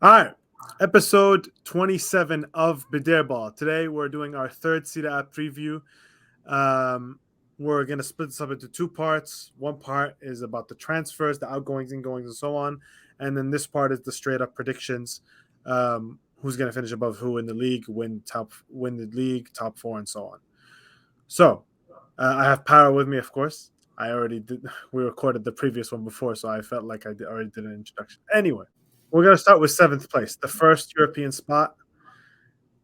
All right, episode 27 of Ball. Today we're doing our third Serie A preview. Um, we're going to split this up into two parts. One part is about the transfers, the outgoings, ingoings, and so on. And then this part is the straight up predictions. Who's going to finish above who in the league, win the league, top four, and so on. So I have Power with me, of course. I already did. We recorded the previous one before, so I felt like already did an introduction. Anyway, we're going to start with seventh place, the first European spot.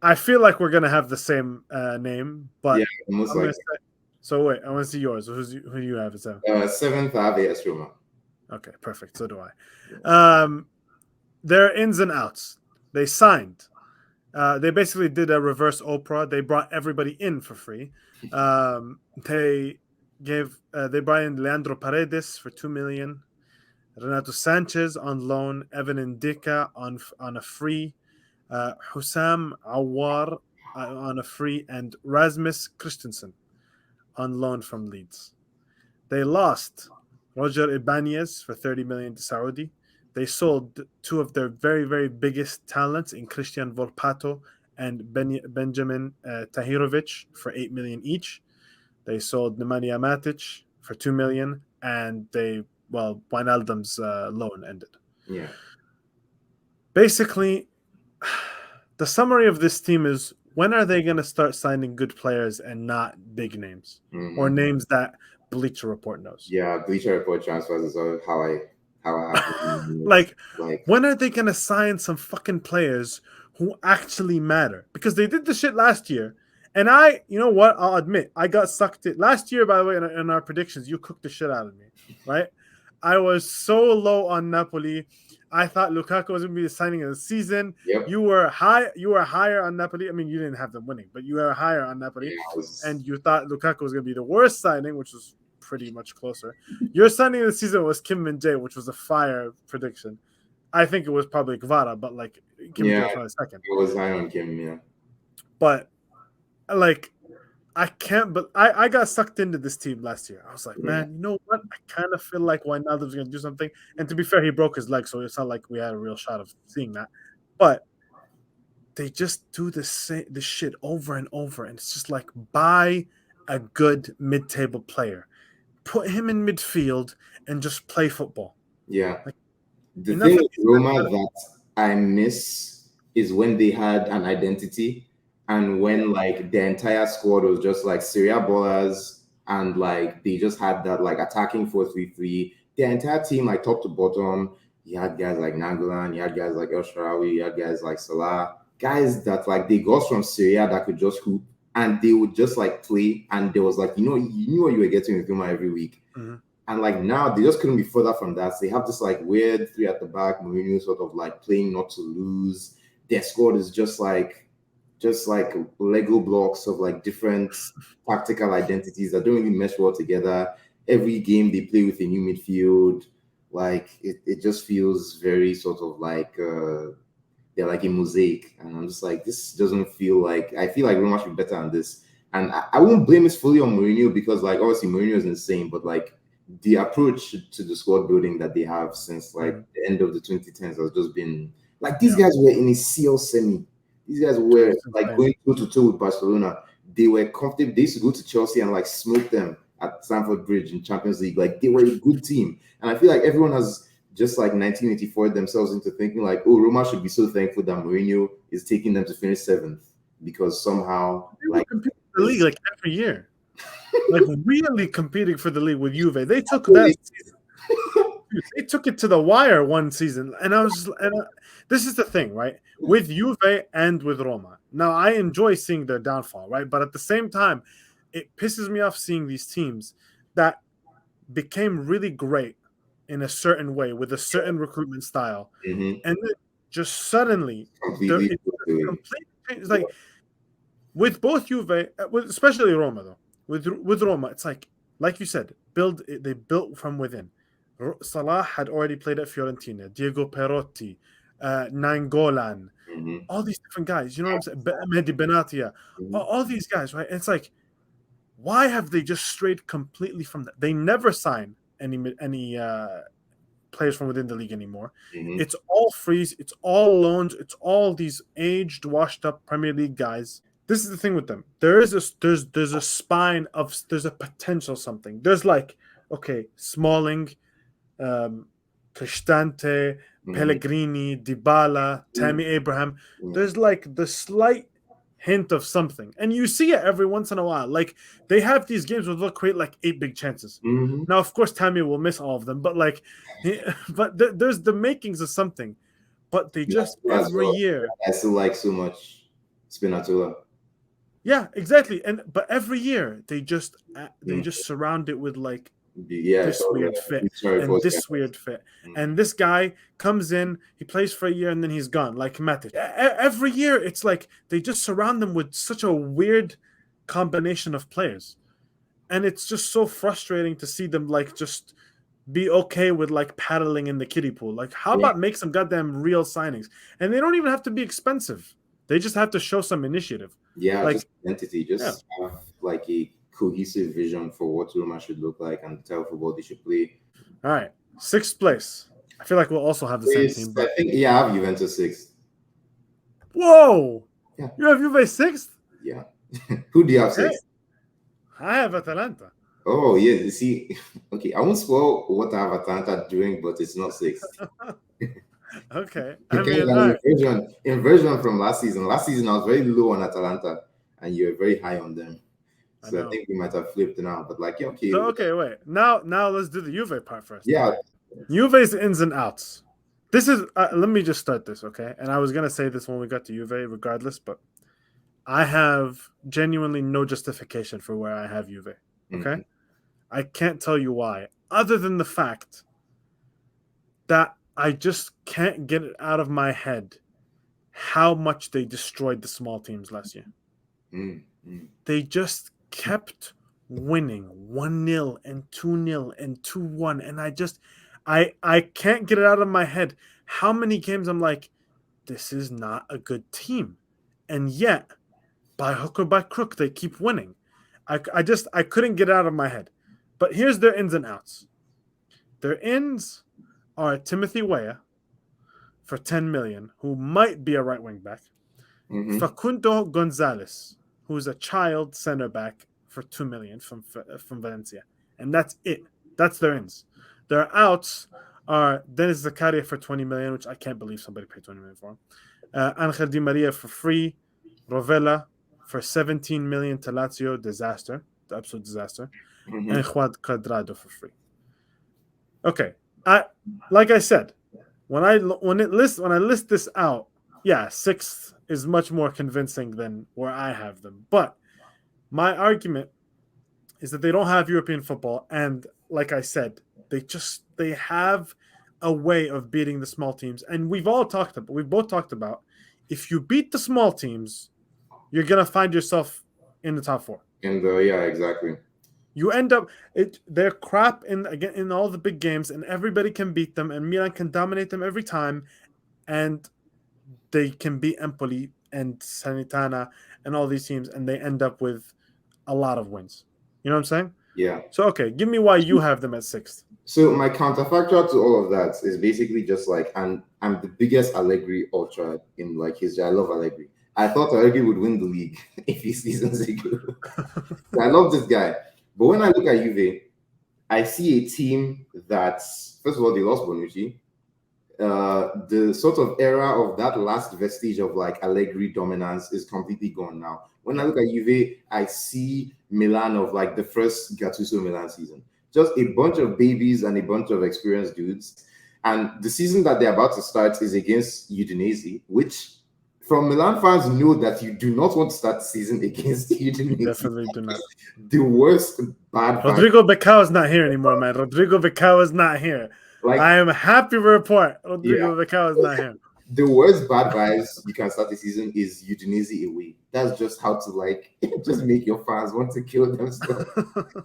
I feel like we're going to have the same name, Yeah, but almost I'm going like to say. So wait, I want to see yours. Who do you have at seven? seventh AS Roma. Okay, perfect. So do I. Their ins and outs. They signed. They basically did a reverse Oprah. They brought everybody in for free. They they brought in Leandro Paredes for 2 million, Renato Sanchez on loan, Evan Ndika on a free, Hussam Awar on a free, and Rasmus Christensen on loan from Leeds. They lost Roger Ibanez for 30 million to Saudi. They sold two of their very, very biggest talents in Christian Volpato and Benjamin Tahirovic for 8 million each. They sold Nemanja Matic for 2 million, and Wijnaldum's loan ended. Yeah. Basically, the summary of this team is when are they going to start signing good players and not big names or Mm-hmm. names that Bleacher Report knows? Yeah, Bleacher Report transfers is all how I have Like, like when are they going to sign some fucking players who actually matter? Because they did the shit last year. And you know what? I'll admit, I got sucked in. Last year, by the way, in our predictions, you cooked the shit out of me, right? I was so low on Napoli. I thought Lukaku was going to be the signing of the season. yep. You were high. You were higher on Napoli. I mean, you didn't have them winning, but you were higher on Napoli, Yeah, I was and you thought Lukaku was going to be the worst signing, which was pretty much closer. Your signing of the season was Kim Min Jae, which was a fire prediction. I think it was probably Kvara, but like Kim Min Jae yeah, was probably second. I was high on Kim, yeah. But like I can't, but I got sucked into this team last year. I was like, Yeah. man, you know what? I kind of feel like Wijnaldum's going to do something. And to be fair, he broke his leg, so it's not like we had a real shot of seeing that. But they just do the shit over and over, and it's just like buy a good mid-table player, put him in midfield, and just play football. Yeah. Like The thing enough of with these Roma that I miss is when they had an identity and when like the entire squad was just like Serie A ballers and like they just had that like attacking 4-3-3. The entire team, like top to bottom, you had guys like Nangolan, you had guys like El Sharawi, you had guys like Salah, guys that like they got from Serie A that could just hoop and they would just like play and there was like you knew what you were getting with Roma every week. Mhm. And like now they just couldn't be further from that. So they have this like weird three at the back, Mourinho sort of like playing not to lose. Their squad is just like Lego blocks of like different tactical identities that don't really mesh well together. Every game they play with a new midfield. Like it just feels very sort of like they're like a mosaic. And I'm just like, this doesn't feel like I feel like Roma should be better than this. And I won't blame it fully on Mourinho because like obviously Mourinho is insane, but like the approach to the squad building that they have since like Mhm. the end of the 2010s has just been like these Yeah, guys were in a CL semi. These guys were it's like insane. going toe to toe with Barcelona. They were comfortable. They used to go to Chelsea and like smoke them at Stamford Bridge in Champions League. Like they were a good team. And I feel like everyone has just like 1984 themselves into thinking like, oh, Roma should be so thankful that Mourinho is taking them to finish seventh because somehow They were like competing for the league there's like every year, like really competing for the league with Juve. They took that season. Dude, they took it to the wire one season, and this is the thing, right? With Juve and with Roma. Now, I enjoy seeing their downfall, right? But at the same time, it pisses me off seeing these teams that became really great in a certain way with a certain recruitment style, Mhm. and then just suddenly Completely it's took away. complete change. It's like with both Juve, especially Roma though. With Roma, it's like you said, they built from within. Salah had already played at Fiorentina. Diego Perotti, Nangolan, Mhm. all these different guys. You know what I'm saying? Mehdi Benatia, Mhm. all these guys, right? And it's like, why have they just strayed completely from that? They never sign any players from within the league anymore. Mhm. It's all frees, it's all loans, it's all these aged, washed up Premier League guys. This is the thing with them. There's a spine of there's a potential something. There's like, okay, Smalling, Cristante, Pellegrini, Dybala, Tammy Abraham. There's like the slight hint of something, and you see it every once in a while. Like they have these games where they'll create like 8 big chances. Now, of course, Tammy will miss all of them, but like, there's the makings of something. But they just every year. I still like so much Spinazzola. Yeah, exactly. But every year they just surround it with like this weird fit and this weird fit. And this guy comes in, he plays for a year, and then he's gone, like Matic. Every year, it's like they just surround them with such a weird combination of players. And it's just so frustrating to see them like just be okay with like paddling in the kiddie pool. Like, how about make some goddamn real signings? And they don't even have to be expensive. They just have to show some initiative. Yeah, like just identity, just have like a cohesive vision for what Roma should look like and the type of football they should play. All right, 6th place. I feel like we'll also have the same team. But... I think, I have Juventus 6th. Whoa! Yeah. You have Juve 6th? Yeah. Who do you have 6th? I have Atalanta. Oh, yeah. You see, okay, I won't spoil what I have Atalanta doing, but it's not 6th. Okay. Inversion from last season. Last season, I was very low on Atalanta, and you were very high on them. So I think we might have flipped now. But like, okay. So, okay, wait. Now let's do the Juve part first. Yeah. Juve's ins and outs. This is let me just start this, okay? And I was gonna say this when we got to Juve, regardless, but I have genuinely no justification for where I have Juve. Okay, I can't tell you why, other than the fact that I just can't get it out of my head how much they destroyed the small teams last year. They just kept winning 1-0 and 2-0 and 2-1. And I can't get it out of my head how many games I'm like, this is not a good team. And yet, by hook or by crook, they keep winning. I couldn't get it out of my head. But here's their ins and outs. Their ins are Timothy Weah for 10 million, who might be a right wing back. Facundo Gonzalez, who's a child center back for 2 million from Valencia. And that's it. That's their ins. Their outs are Dennis Zakaria for 20 million, which I can't believe somebody paid 20 million for him. Angel Di Maria for free. Rovella for 17 million to Lazio, disaster, the absolute disaster. And Juan Cuadrado for free. Okay, like I said, when I list this out, yeah, 6th is much more convincing than where I have them. But my argument is that they don't have European football, and like I said, they have a way of beating the small teams. And we've both talked about if you beat the small teams, you're gonna find yourself in the top 4. Yeah, exactly. You end up they're crap in all the big games, and everybody can beat them, and Milan can dominate them every time, and they can beat Empoli and Sanitana and all these teams, and they end up with a lot of wins. You know what I'm saying? Yeah. So okay, give me why you have them at 6th. So my counterfactual to all of that is basically just like I'm the biggest Allegri ultra in like history. I love Allegri. I thought Allegri would win the league a few seasons ago. I love this guy. But when I look at Juve, I see a team that, first of all, they lost Bonucci. The sort of era of that last vestige of like Allegri dominance is completely gone now. When I look at Juve, I see Milan of like the first Gattuso Milan season. Just a bunch of babies and a bunch of experienced dudes. And the season that they're about to start is against Udinese, which from Milan fans know that you do not want to start the season against Udinese. Definitely do not. The worst bad Rodrigo Becao is not here anymore, man. Rodrigo Becao is not here. Like, I am happy to report Rodrigo Becao is not here. The worst bad vibes you can start the season is Udinese away. That's just how to like just make your fans want to kill themselves.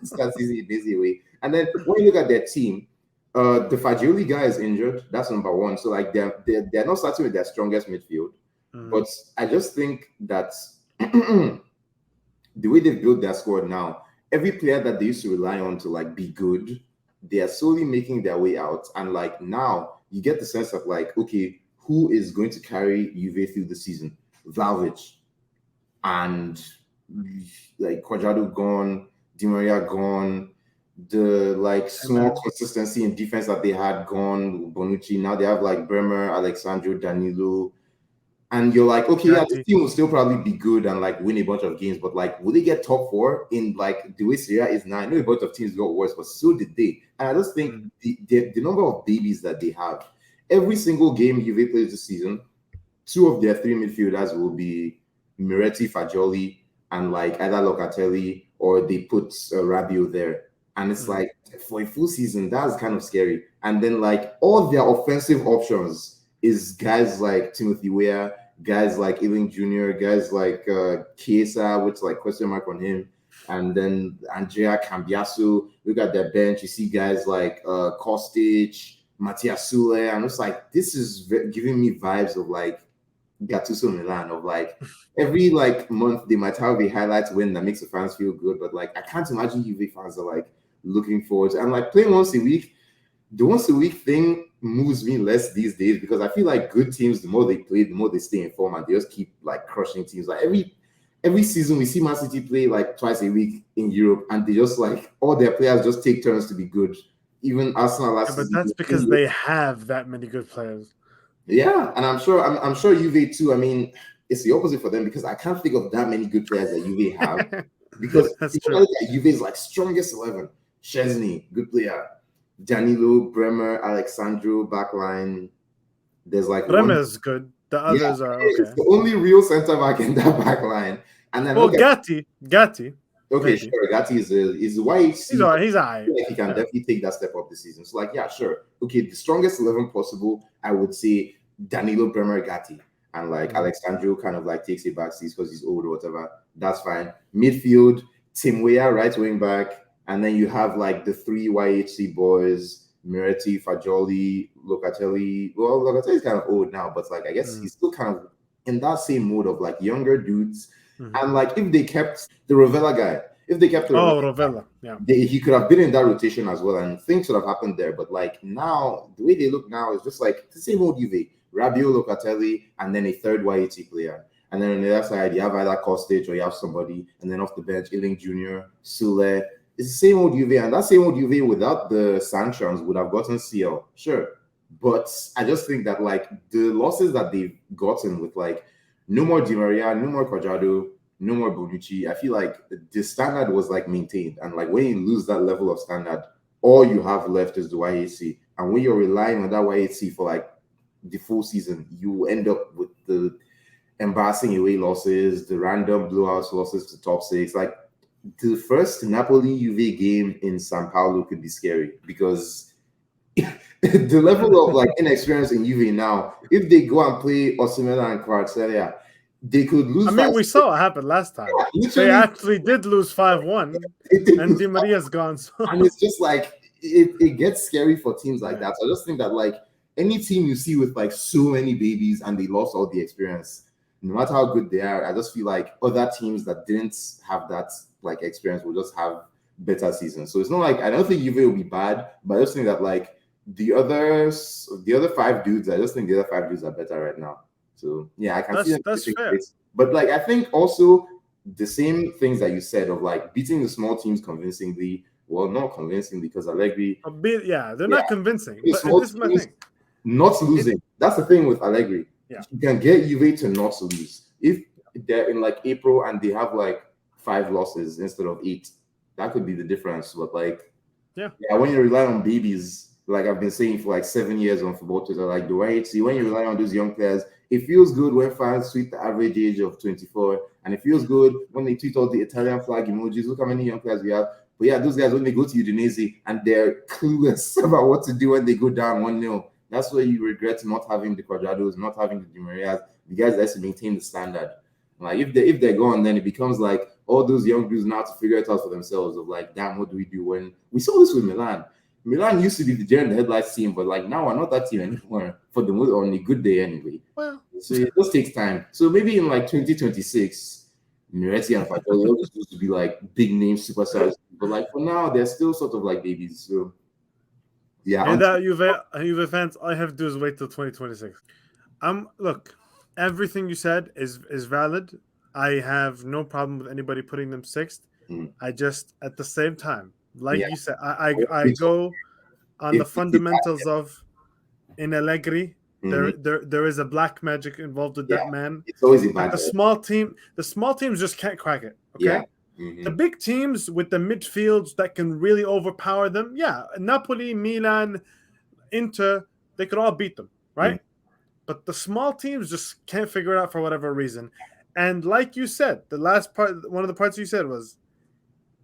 Start season Udinese away. And then when you look at their team, the Fagioli guy is injured. That's number one. So like they're not starting with their strongest midfield. But I just think that the way they've built their squad now, every player that they used to rely on to like be good they are slowly making their way out. And like now, you get the sense of like, okay, who is going to carry Juve through the season? Vlahovic and like Cuadrado gone, Di Maria gone, the like small Amen. consistency in defense that they had gone, Bonucci. Now they have like Bremer, Alexandro, Danilo, and you're like, okay, yeah, this Gatti. team will still probably be good and like win a bunch of games, but like, will they get top four in like the way Serie is now? I know a bunch of teams got worse, but so did they. And I just think Mm. the number of babies that they have, every single game Juve plays this season, two of their three midfielders will be Miretti, Fagioli, and like either Locatelli or they put Rabiot there. And it's Mm. like for a full season, that's kind of scary. And then like all their offensive options is guys like Timothy Weah, guys like Ealing Jr., guys like Chiesa, which like question mark on him. And then Andrea Cambiaso, look at their bench. You see guys like Kostic, Matias Sule. And it's like, this is giving me vibes of like Gattuso Milan of like every like month they might have a highlight win that makes the fans feel good, but like I can't imagine Juve fans are like looking forward to and like playing once a week. The once a week thing moves me less these days because I feel like good teams, the more they play, the more they stay in form and they just keep like crushing teams. Like every season we see Man City play like twice a week in Europe and they just like all their players just take turns to be good. Even Arsenal Yeah, last but season. that's because they have that many good players. Yeah, and I'm sure Juve too. I mean, it's the opposite for them because I can't think of that many good players that Juve have. Because That's if you true. look at Juve's like strongest 11, Chesney, good player, Danilo, Bremer, Alexandro, backline. There's like one, Bremer is good. The yeah, others are it's okay. the only real center back in that backline. And then Well, look at Gatti, okay, maybe sure, Gatti is YHC. he's all right. He's I alright. feel like he can Yeah. definitely take that step up this season. So, like, yeah, sure. Okay, the strongest 11 possible, I would say Danilo Bremer Gatti. And like Mhm. Alexandro kind of like takes a back seat because he's old or whatever. That's fine. Midfield, Tim Weah, right wing back. And then you have like the three YHC boys, Miretti, Fagioli, Locatelli. Well, Locatelli is kind of old now, but like I guess Mhm. he's still kind of in that same mode of like younger dudes. Mhm. And like if they kept the Rovella guy, if they kept the Rovella Oh, Rovella. Yeah. he could have been in that rotation as well, and things should have happened there. But like now, the way they look now is just like the same old Juve, Rabiot, Locatelli, and then a third YAT player. And then on the other side, you have either Kostic or you have somebody, and then off the bench, Ealing Jr., Sule. It's the same old Juve, and that same old Juve without the sanctions would have gotten CL, sure. But I just think that like the losses that they've gotten with like no more Di Maria, no more Cuadrado, no more Bonucci. I feel like the standard was like maintained, and like when you lose that level of standard, all you have left is the YAC. And when you're relying on that YAC for like the full season, you end up with the embarrassing away losses, the random blowouts losses to top six. Like the first Napoli UV game in San Paulo could be scary because the level of like inexperience in UV now, if they go and play Osimhen and Kvaratskhelia, they could I lose mean, five. we saw what happened last time. They Literally, actually did lose 5-1, it did and lose Di Maria's gone. So and it's just like it gets scary for teams like yeah. that. So I just think that like any team you see with like so many babies and they lost all the experience, no matter how good they are, I just feel like other teams that didn't have that like experience will just have better seasons. So it's not like I don't think Juve will be bad, but I just think that like the other five dudes, I just think the other five dudes are better right now. So yeah, I can see them That's getting fair. great. But like I think also the same things that you said of like beating the small teams convincingly, well, not convincingly because Allegri, Yeah, they're yeah, not convincing. the But small this is my teams thing. not It losing. That's the thing with Allegri. yeah. You can get Juve to not lose. If they're in like April and they have like 5 losses instead of 8, that could be the difference. But like, Yeah. yeah, when you rely on babies, like I've been saying for like 7 years on football Twitter, like the way see when you rely on those young players, it feels good when fans tweet the average age of 24, and it feels good when they tweet all the Italian flag emojis. Look how many young players we have. But yeah, those guys when they go to Udinese and they're clueless about what to do when they go down 1-0. That's where you regret not having the Quadrados, not having the Di Marias, the guys that has to maintain the standard. Like if they're gone, then it becomes like all those young dudes now have to figure it out for themselves. Of like, damn, what do we do when we saw this with Milan? Milan used to be the deer in the headlights team, but like now we're not that team anymore for the on a good day anyway. Well, So it just takes time. So maybe in like 2026, Miretti and Fagioli all just used to be like big name superstars. But like for now, they're still sort of like babies. So Yeah. Hear that, Juve fans? All I have to do is wait till 2026. Look, everything you said is valid. I have no problem with anybody putting them sixth. Mm. I just, at the same time, like Yeah. you said, I go on the fundamentals of in Allegri. There is a black magic involved with that man. It's always a But bad the small teams just can't crack it. Okay. Yeah. Mm-hmm. The big teams with the midfields that can really overpower them, yeah, Napoli, Milan, Inter, they could all beat them, right? But the small teams just can't figure it out for whatever reason. And like you said, the last part, one of the parts you said was,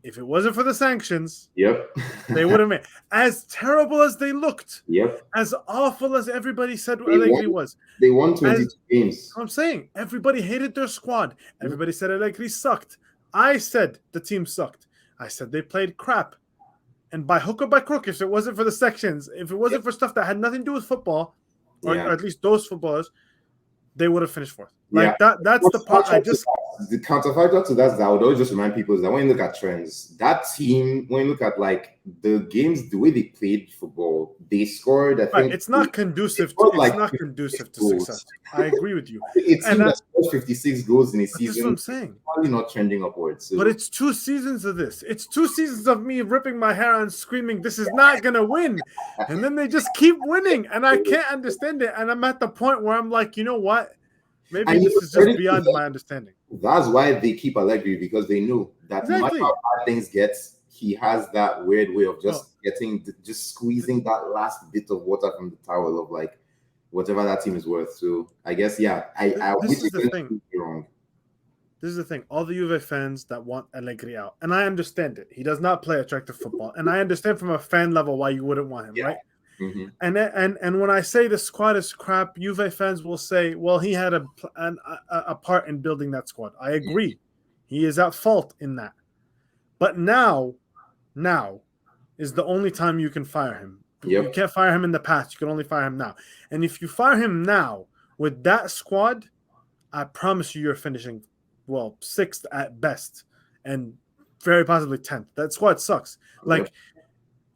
if it wasn't for the sanctions, Yep. they would have made. As terrible as they looked, Yep. as awful as everybody said Allegri was. They won 22 games. I'm saying everybody hated their squad. Everybody said Allegri sucked. I said the team sucked. I said they played crap. And by hook or by crook, if it wasn't for the sections, if it wasn't for stuff that had nothing to do with football, or at least those footballers, they would have finished fourth. Like that's the part I just... The counterfactor to that is that I would always just remind people is that when you look at trends, that team, when you look at like the games, the way they played football, they scored. I think it's not conducive to success. I agree with you. It's and that scores 56 goals in a season. That's what I'm saying. Probably not trending upwards. So. But it's 2 seasons of this. It's 2 seasons of me ripping my hair and screaming, "This is not gonna win," and then they just keep winning, and I can't understand it. And I'm at the point where I'm like, you know what? Maybe this is just beyond my understanding. That's why they keep Allegri, because they know that no matter how hard things get, he has that weird way of just squeezing that last bit of water from the towel of like whatever that team is worth. So I guess this is the thing. Wrong. This is the thing. All the Juve fans that want Allegri out, and I understand it. He does not play attractive football, and I understand from a fan level why you wouldn't want him, right? Mm-hmm. And when I say the squad is crap, Juve fans will say, well, he had a part in building that squad. I agree. He is at fault in that. But now is the only time you can fire him. You can't fire him in the past. You can only fire him now. And if you fire him now with that squad, I promise you're finishing, 6th at best and very possibly 10th. That squad sucks. Like,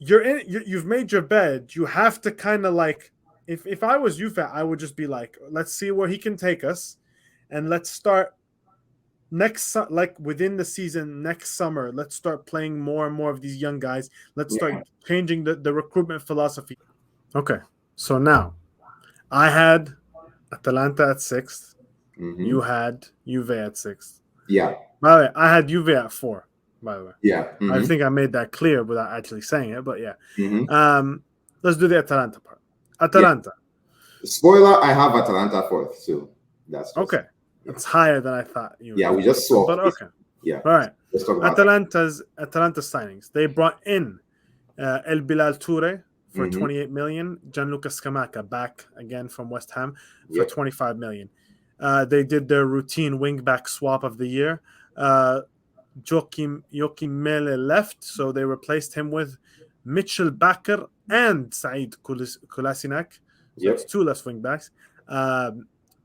you've made your bed. You have to kind of like, if I was Juve, I would just be like, let's see where he can take us, and let's start within the season next summer. Let's start playing more and more of these young guys. Let's start changing the recruitment philosophy. Okay, so now I had Atalanta at 6th. Mm-hmm. You had Juve at 6th. Yeah. By the way, I had Juve at 4. By the way, mm-hmm. I think I made that clear without actually saying it, but let's do the Atalanta part. Atalanta. Spoiler: I have Atalanta 4th, so that's okay. It's higher than I thought. We just saw. But okay. Yeah. All right. Let's talk about Atalanta signings. They brought in El Bilal Toure for 28 million. Gianluca Scamacca back again from West Ham for 25 million. They did their routine wing-back swap of the year. Joachim Mele left, so they replaced him with Mitchell Bakker and Said Kolasinac. So it's 2 left wing-backs.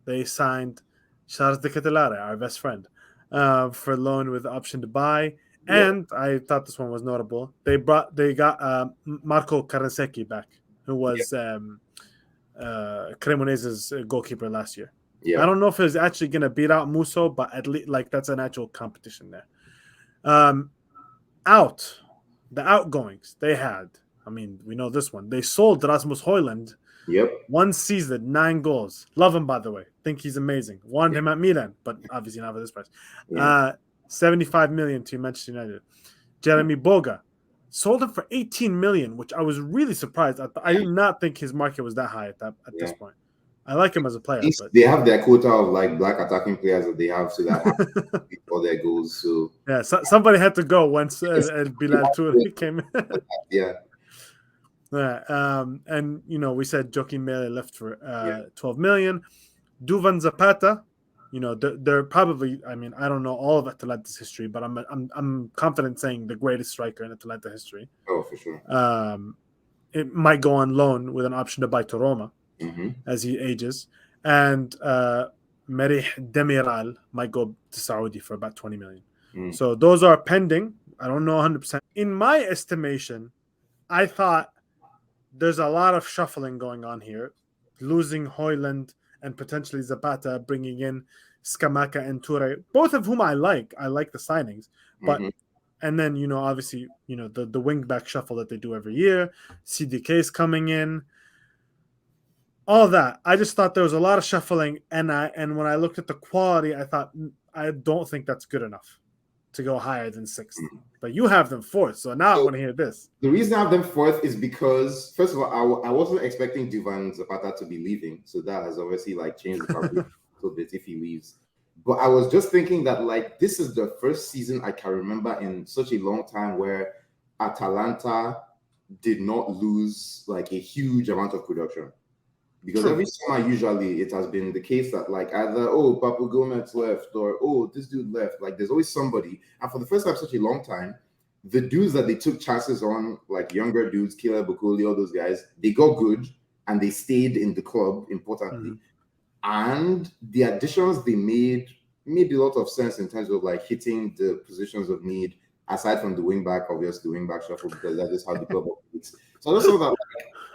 They signed Charles de Ketelare, our best friend, for loan with the option to buy. And I thought this one was notable. They got Marco Carnesecchi back, who was Cremonese's goalkeeper last year. I don't know if he's actually going to beat out Musso, but at least that's an actual competition there. The outgoings they had. I mean, we know this one. They sold Rasmus Højlund. 1 season, 9 goals. Love him, by the way. Think he's amazing. Wanted him at Milan, but obviously not for this price. 75 million to Manchester United. Jeremy Boga sold him for 18 million, which I was really surprised. I did not think his market was that high at this point. I like him as a player. But they have their quota of like black attacking players that they have, so that before their goals. So somebody had to go once Bilal Toure came in. And we said Joaquin Mele left for 12 million. Duvan Zapata, they're probably. I mean, I don't know all of Atalanta's history, but I'm confident saying the greatest striker in Atalanta history. Oh, for sure. It might go on loan with an option to buy to Roma. As he ages, and Merih Demiral might go to Saudi for about 20 million. So those are pending. I don't know 100%. In my estimation, I thought there's a lot of shuffling going on here. Losing Hoyland and potentially Zapata, bringing in Scamacca and Toure, both of whom I like. I like the signings, but and then obviously the wing back shuffle that they do every year. CDK's coming in. All that. I just thought there was a lot of shuffling, and when I looked at the quality, I thought I don't think that's good enough to go higher than sixth. But you have them fourth, so now I want to hear this. The reason I have them fourth is because, first of all, I wasn't expecting Duvan Zapata to be leaving, so that has obviously like changed the calculation a little bit if he leaves. But I was just thinking that like this is the first season I can remember in such a long time where Atalanta did not lose like a huge amount of production. Because every summer, usually it has been the case that like either Papu Gomez left or this dude left. Like there's always somebody. And for the first time, such a long time, the dudes that they took chances on, like younger dudes, Killer Bukuli, all those guys, they got good and they stayed in the club. Importantly, and the additions they made a lot of sense in terms of like hitting the positions of need. Aside from the wing back, obviously the wing back shuffle because that is how the club operates. So I just thought that.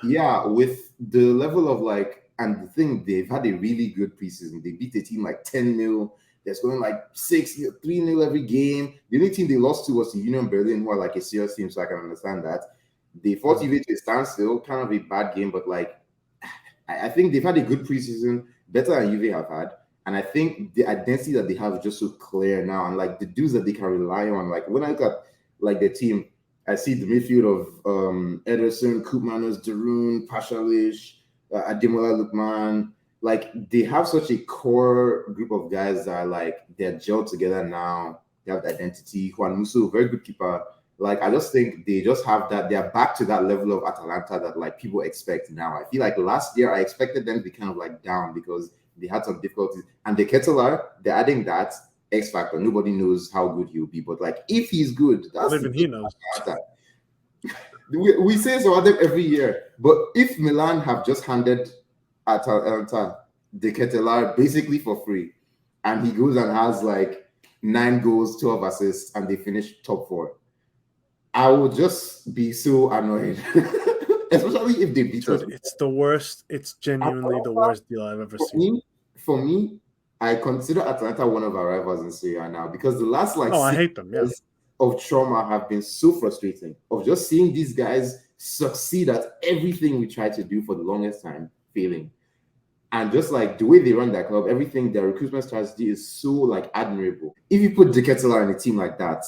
Yeah, with the level of like, and the thing, they've had a really good preseason. They beat a team like 10-0. They're scoring like 3-0 every game. The only team they lost to was the Union Berlin, who are like a serious team, so I can understand that. They fought Juve to a standstill, kind of a bad game, but like, I think they've had a good preseason, better than Juve have had. And I think the identity that they have is just so clear now. And like the dudes that they can rely on, like when I look at like the team, I see the midfield of Ederson, Koopmanners, Darun, Pashalish, Ademola Lukman. Like they have such a core group of guys that are like they're gelled together now. They have the identity. Juan Musso, very good keeper. Like I just think they just have that. They're back to that level of Atalanta that like people expect now. I feel like last year I expected them to be kind of like down because they had some difficulties. And the Ketelaar, they're adding that X factor. Nobody knows how good he'll be, but like if he's good, that's even he knows. We say so about them every year, but if Milan have just handed Atalanta the Ketelaar basically for free, and he goes and has like 9 goals, 12 assists, and they finish top 4, I would just be so annoyed, especially if they beat us. It's the worst. It's genuinely the worst deal I've ever seen. For me, I consider Atalanta one of our rivals in Serie now because the last like I hate them. Yeah. Of trauma have been so frustrating of just seeing these guys succeed at everything we tried to do for the longest time, failing. And just like the way they run that club, everything, their recruitment strategy is so like admirable. If you put De Ketelaar in a team like that,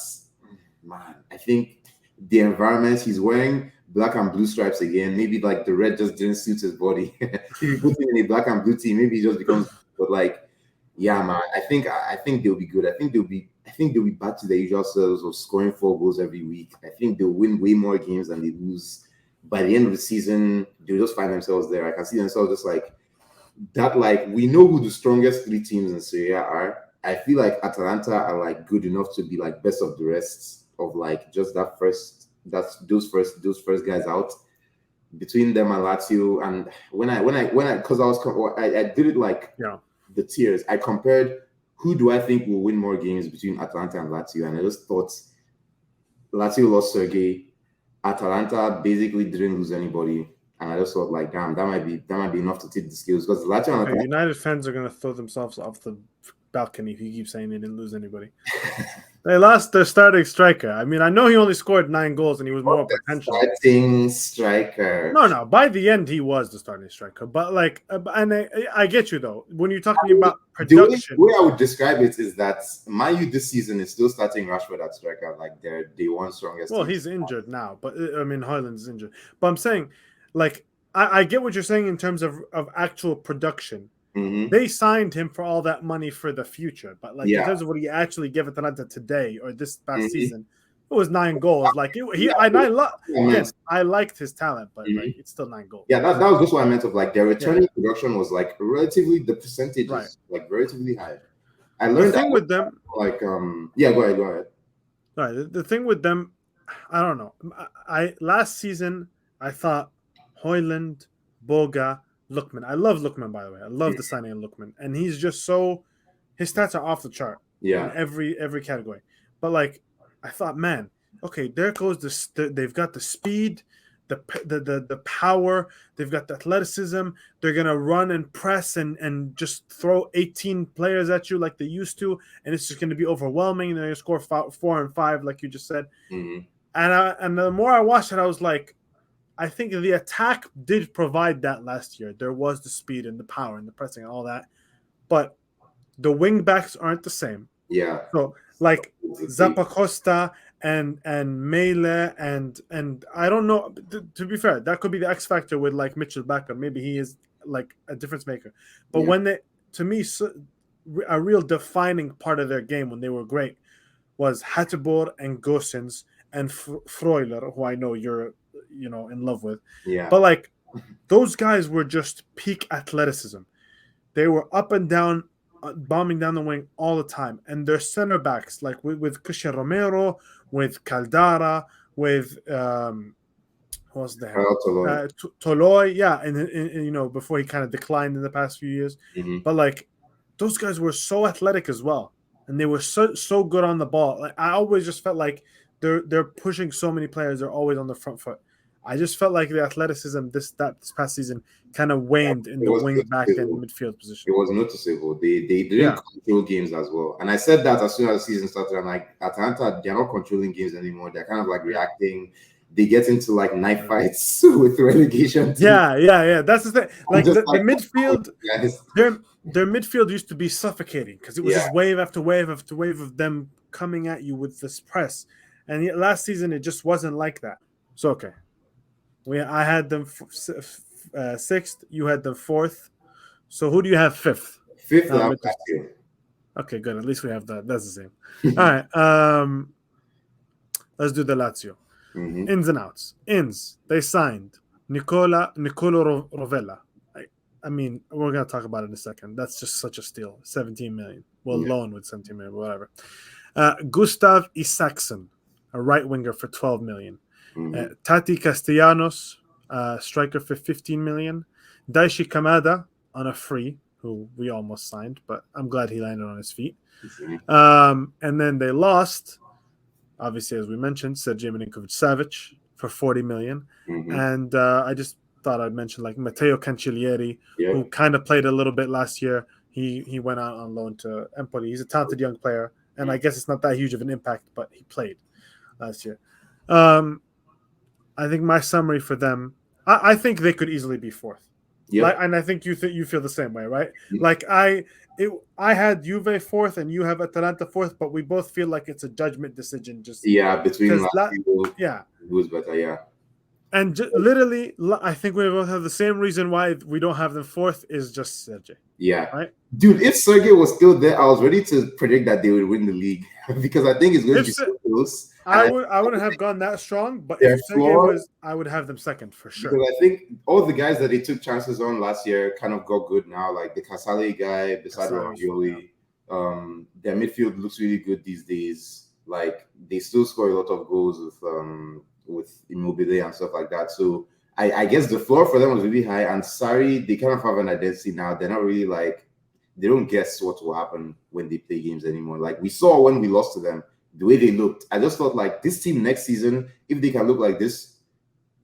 man, I think the environment he's wearing black and blue stripes again. Maybe like the red just didn't suit his body. If you put him in a black and blue team, maybe he just becomes. But like, yeah, man, I think they'll be good. I think they'll be back to their usual selves of scoring 4 goals every week. I think they'll win way more games than they lose. By the end of the season, they'll just find themselves there. I can see themselves just like that. Like we know who the strongest 3 teams in Serie are. I feel like Atalanta are like good enough to be like best of the rest of like just those first guys out between them and Lazio. And when I because I did it like the tiers. I compared who do I think will win more games between Atalanta and Lazio, and I just thought Lazio lost Sergei. Atalanta basically didn't lose anybody, and I just thought like, damn, that might be enough to tip the scales because Lazio and United fans are gonna throw themselves off the balcony if you keep saying they didn't lose anybody. They lost their starting striker. I mean, I know he only scored 9 goals and he was more potential. Starting striker. No. By the end, he was the starting striker. But like, and I get you though. When you're talking about production, the way I would describe it is that Man U this season is still starting Rashford at striker. Like they're the one strongest. Well, he's injured now, but I mean, Højlund's injured. But I'm saying, like, I get what you're saying in terms of actual production. Mm-hmm. They signed him for all that money for the future, but like in terms of what he actually gave Atalanta today or this past season, it was 9 goals. Like I liked his talent, but like it's still 9 goals. Yeah, that was just what I meant of like their returning production was like relatively the percentage is like relatively high. I learned the thing with them, like go ahead. All right, the thing with them, I don't know. Last season I thought Højlund, Boga, Lookman. I love Lookman, by the way. I love the signing of Lookman, and he's just so his stats are off the chart. Yeah, in every category. But like, I thought, man, okay, there goes they've got the speed, the power. They've got the athleticism. They're gonna run and press and just throw 18 players at you like they used to, and it's just gonna be overwhelming. And they're gonna score 4 and 5, like you just said. Mhm. And the more I watched it, I was like, I think the attack did provide that last year. There was the speed and the power and the pressing and all that, but the wing backs aren't the same. Yeah. So like It's a big- Zappacosta and Mele and I don't know. To be fair, that could be the X factor with like Mitchell Bakker. Maybe he is like a difference maker. But Yeah. when they, to me, a real defining part of their game when they were great was Hateboer and Gosens and Freuler, who I know you're in love with. Yeah. But like those guys were just peak athleticism. They were up and down, bombing down the wing all the time. And their center backs, like with Christian Romero, with Caldara, with what's the hell? Toloi. Toloi, yeah, and before he kind of declined in the past few years. Mhm. But like those guys were so athletic as well, and they were so good on the ball. Like I always just felt like they're pushing so many players. They're always on the front foot. I just felt like the athleticism this past season kind of waned in It the was wing back and noticeable. midfield It position. was noticeable. They didn't Yeah. control games as well. And I said that as soon as the season started. I'm like, Atalanta, they're not controlling games anymore. They're kind of like reacting. They get into like knife fights with relegation teams. Yeah. That's the thing. Like just the like, midfield, guys. their midfield used to be suffocating because it was Yeah. just wave after wave after wave of them coming at you with this press. And yet last season it just wasn't like that. So okay, I had them sixth. You had them fourth. So who do you have fifth? Fifth, I have Lazio. Okay, good. At least we have that. That's the same. All right. Let's do the Lazio. Mhm. Ins and outs. Ins. They signed Nicolo Rovella. I mean, we're gonna talk about it in a second. That's just such a steal. 17 million. Well, Yeah. loan with 17 million, whatever. Gustav Isaacson, a right winger for 12 million. Mhm. Tati Castellanos, striker for 15 million. Daishi Kamada on a free, who we almost signed, but I'm glad he landed on his feet. Mhm. And then they lost, obviously, as we mentioned, Sergej Milinkovic-Savic for 40 million. Mhm. And I just thought I'd mention like Matteo Cancellieri, Yeah. who kind of played a little bit last year. He went out on loan to Empoli. He's a talented young player, and I guess it's not that huge of an impact, but he played last year. I think my summary for them, I think they could easily be fourth. Yep. Like, and I think you feel the same way, right? Mhm. Like I had Juve fourth and you have Atalanta fourth, but we both feel like it's a judgment decision. Just between Lazio, yeah, who's better, yeah. And literally, I think we both have the same reason why we don't have them fourth is just Sergej. Yeah. Right? Dude, if Sergej was still there, I was ready to predict that they would win the league because I think it's going to be so close. I wouldn't have gone that strong, but their if Sergej was, I would have them second for sure. Because I think all the guys that they took chances on last year kind of got good now, like the Casale guy beside Ravioli. Their midfield looks really good these days. Like they still score a lot of goals with Immobile and stuff like that. So I guess the floor for them was really high. And Sarri, they kind of have an identity now. They're not really like, they don't guess what will happen when they play games anymore. Like we saw when we lost to them, the way they looked. I just thought like this team next season, if they can look like this,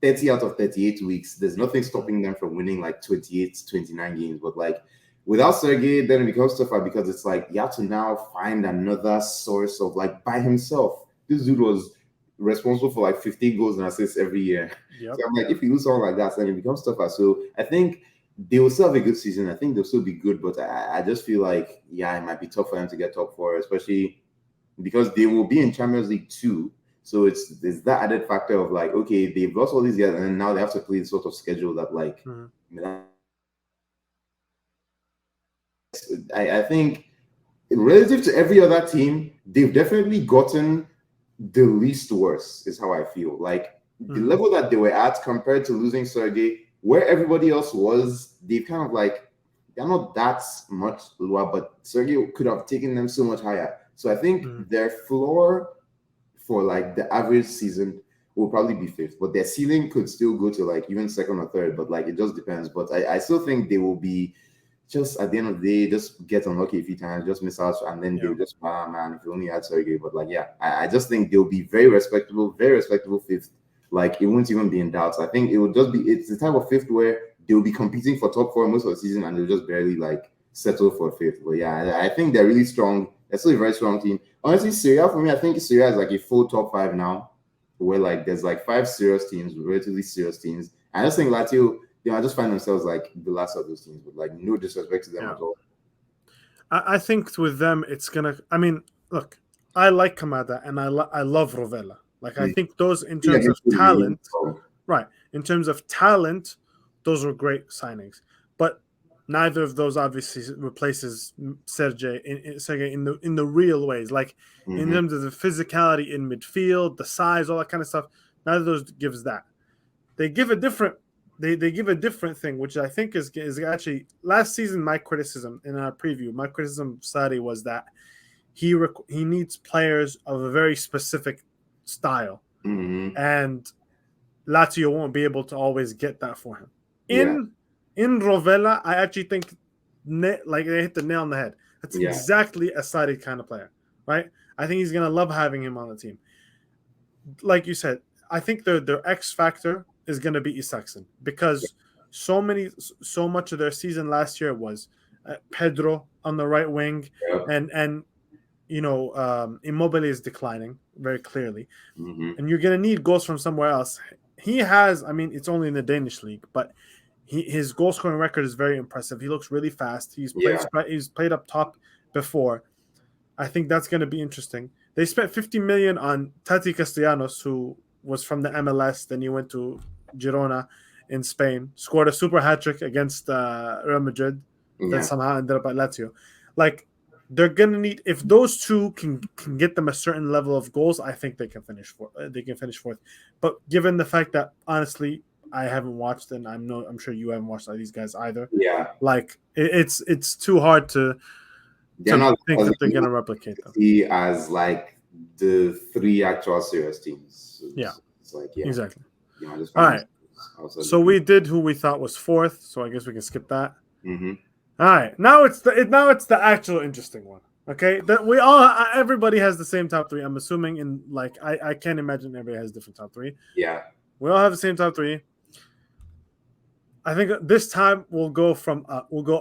30 out of 38 weeks, there's nothing stopping them from winning like 28, 29 games. But like without Sergej, then it becomes tougher because it's like you have to now find another source of like by himself. This dude was responsible for like 15 goals and assists every year. Yep. So I'm like, if you lose someone like that, then it becomes tougher. So I think they will still have a good season. I think they'll still be good, but I just feel like, yeah, it might be tough for them to get top four, especially because they will be in Champions League too. So there's that added factor of like, okay, they've lost all these years and now they have to play the sort of schedule that like I think relative to every other team, they've definitely gotten the least worse, is how I feel. Like the level that they were at compared to losing Sergej, where everybody else was, they've kind of like, they're not that much lower, but Sergej could have taken them so much higher. So I think their floor for like the average season will probably be fifth, but their ceiling could still go to like even second or third, but like it just depends. But I still think they will be just at the end of the day, just get unlucky a few times, just miss out, and then they'll just, man, if you only had Sergej. But like, yeah, I just think they'll be very respectable fifth. Like, it won't even be in doubt. I think it would just be, it's the type of fifth where they'll be competing for top four most of the season and they'll just barely like settle for fifth. But yeah, I think they're really strong. They're still a very strong team. Honestly, Serie for me, I think Serie is like a full top five now, where like there's like five serious teams, relatively serious teams. I just think Lazio, I just find themselves like the last of those teams, but like no disrespect to them at all. I think with them, it's gonna. I mean, look, I like Kamada and I love Rovella. Like, I think those in terms of talent, right? In terms of talent, those were great signings. But neither of those obviously replaces Sergei in the real ways. Like, in terms of the physicality in midfield, the size, all that kind of stuff. Neither of those gives that. They give a different. They give a different thing, which I think is actually last season. My criticism in our preview, my criticism of Sarri was that he needs players of a very specific style, and Lazio won't be able to always get that for him. In Rovella, I actually think like they hit the nail on the head. That's exactly a Sarri kind of player, right? I think he's gonna love having him on the team. Like you said, I think their X factor is going to be Isaksen, because so much of their season last year was Pedro on the right wing, and Immobile is declining very clearly, and you're going to need goals from somewhere else. He has, I mean, it's only in the Danish league, but his goal scoring record is very impressive. He looks really fast. He's played up top before. I think that's going to be interesting. They spent 50 million on Tati Castellanos, who was from the MLS. Then he went to Girona in Spain, scored a super hat trick against Real Madrid, then somehow ended up at Lazio. Like, they're gonna need, if those two can get them a certain level of goals, I think they can finish fourth. But given the fact that honestly I haven't watched, and I'm sure you haven't watched these guys either. Yeah, like it's too hard to think that they're gonna replicate them. As like the three actual serious teams. So it's like exactly. All right. So we did who we thought was fourth. So I guess we can skip that. All right. Now it's the actual interesting one. Okay. That everybody has the same top three. I'm assuming I can't imagine everybody has different top three. Yeah. We all have the same top three. I think this time we'll go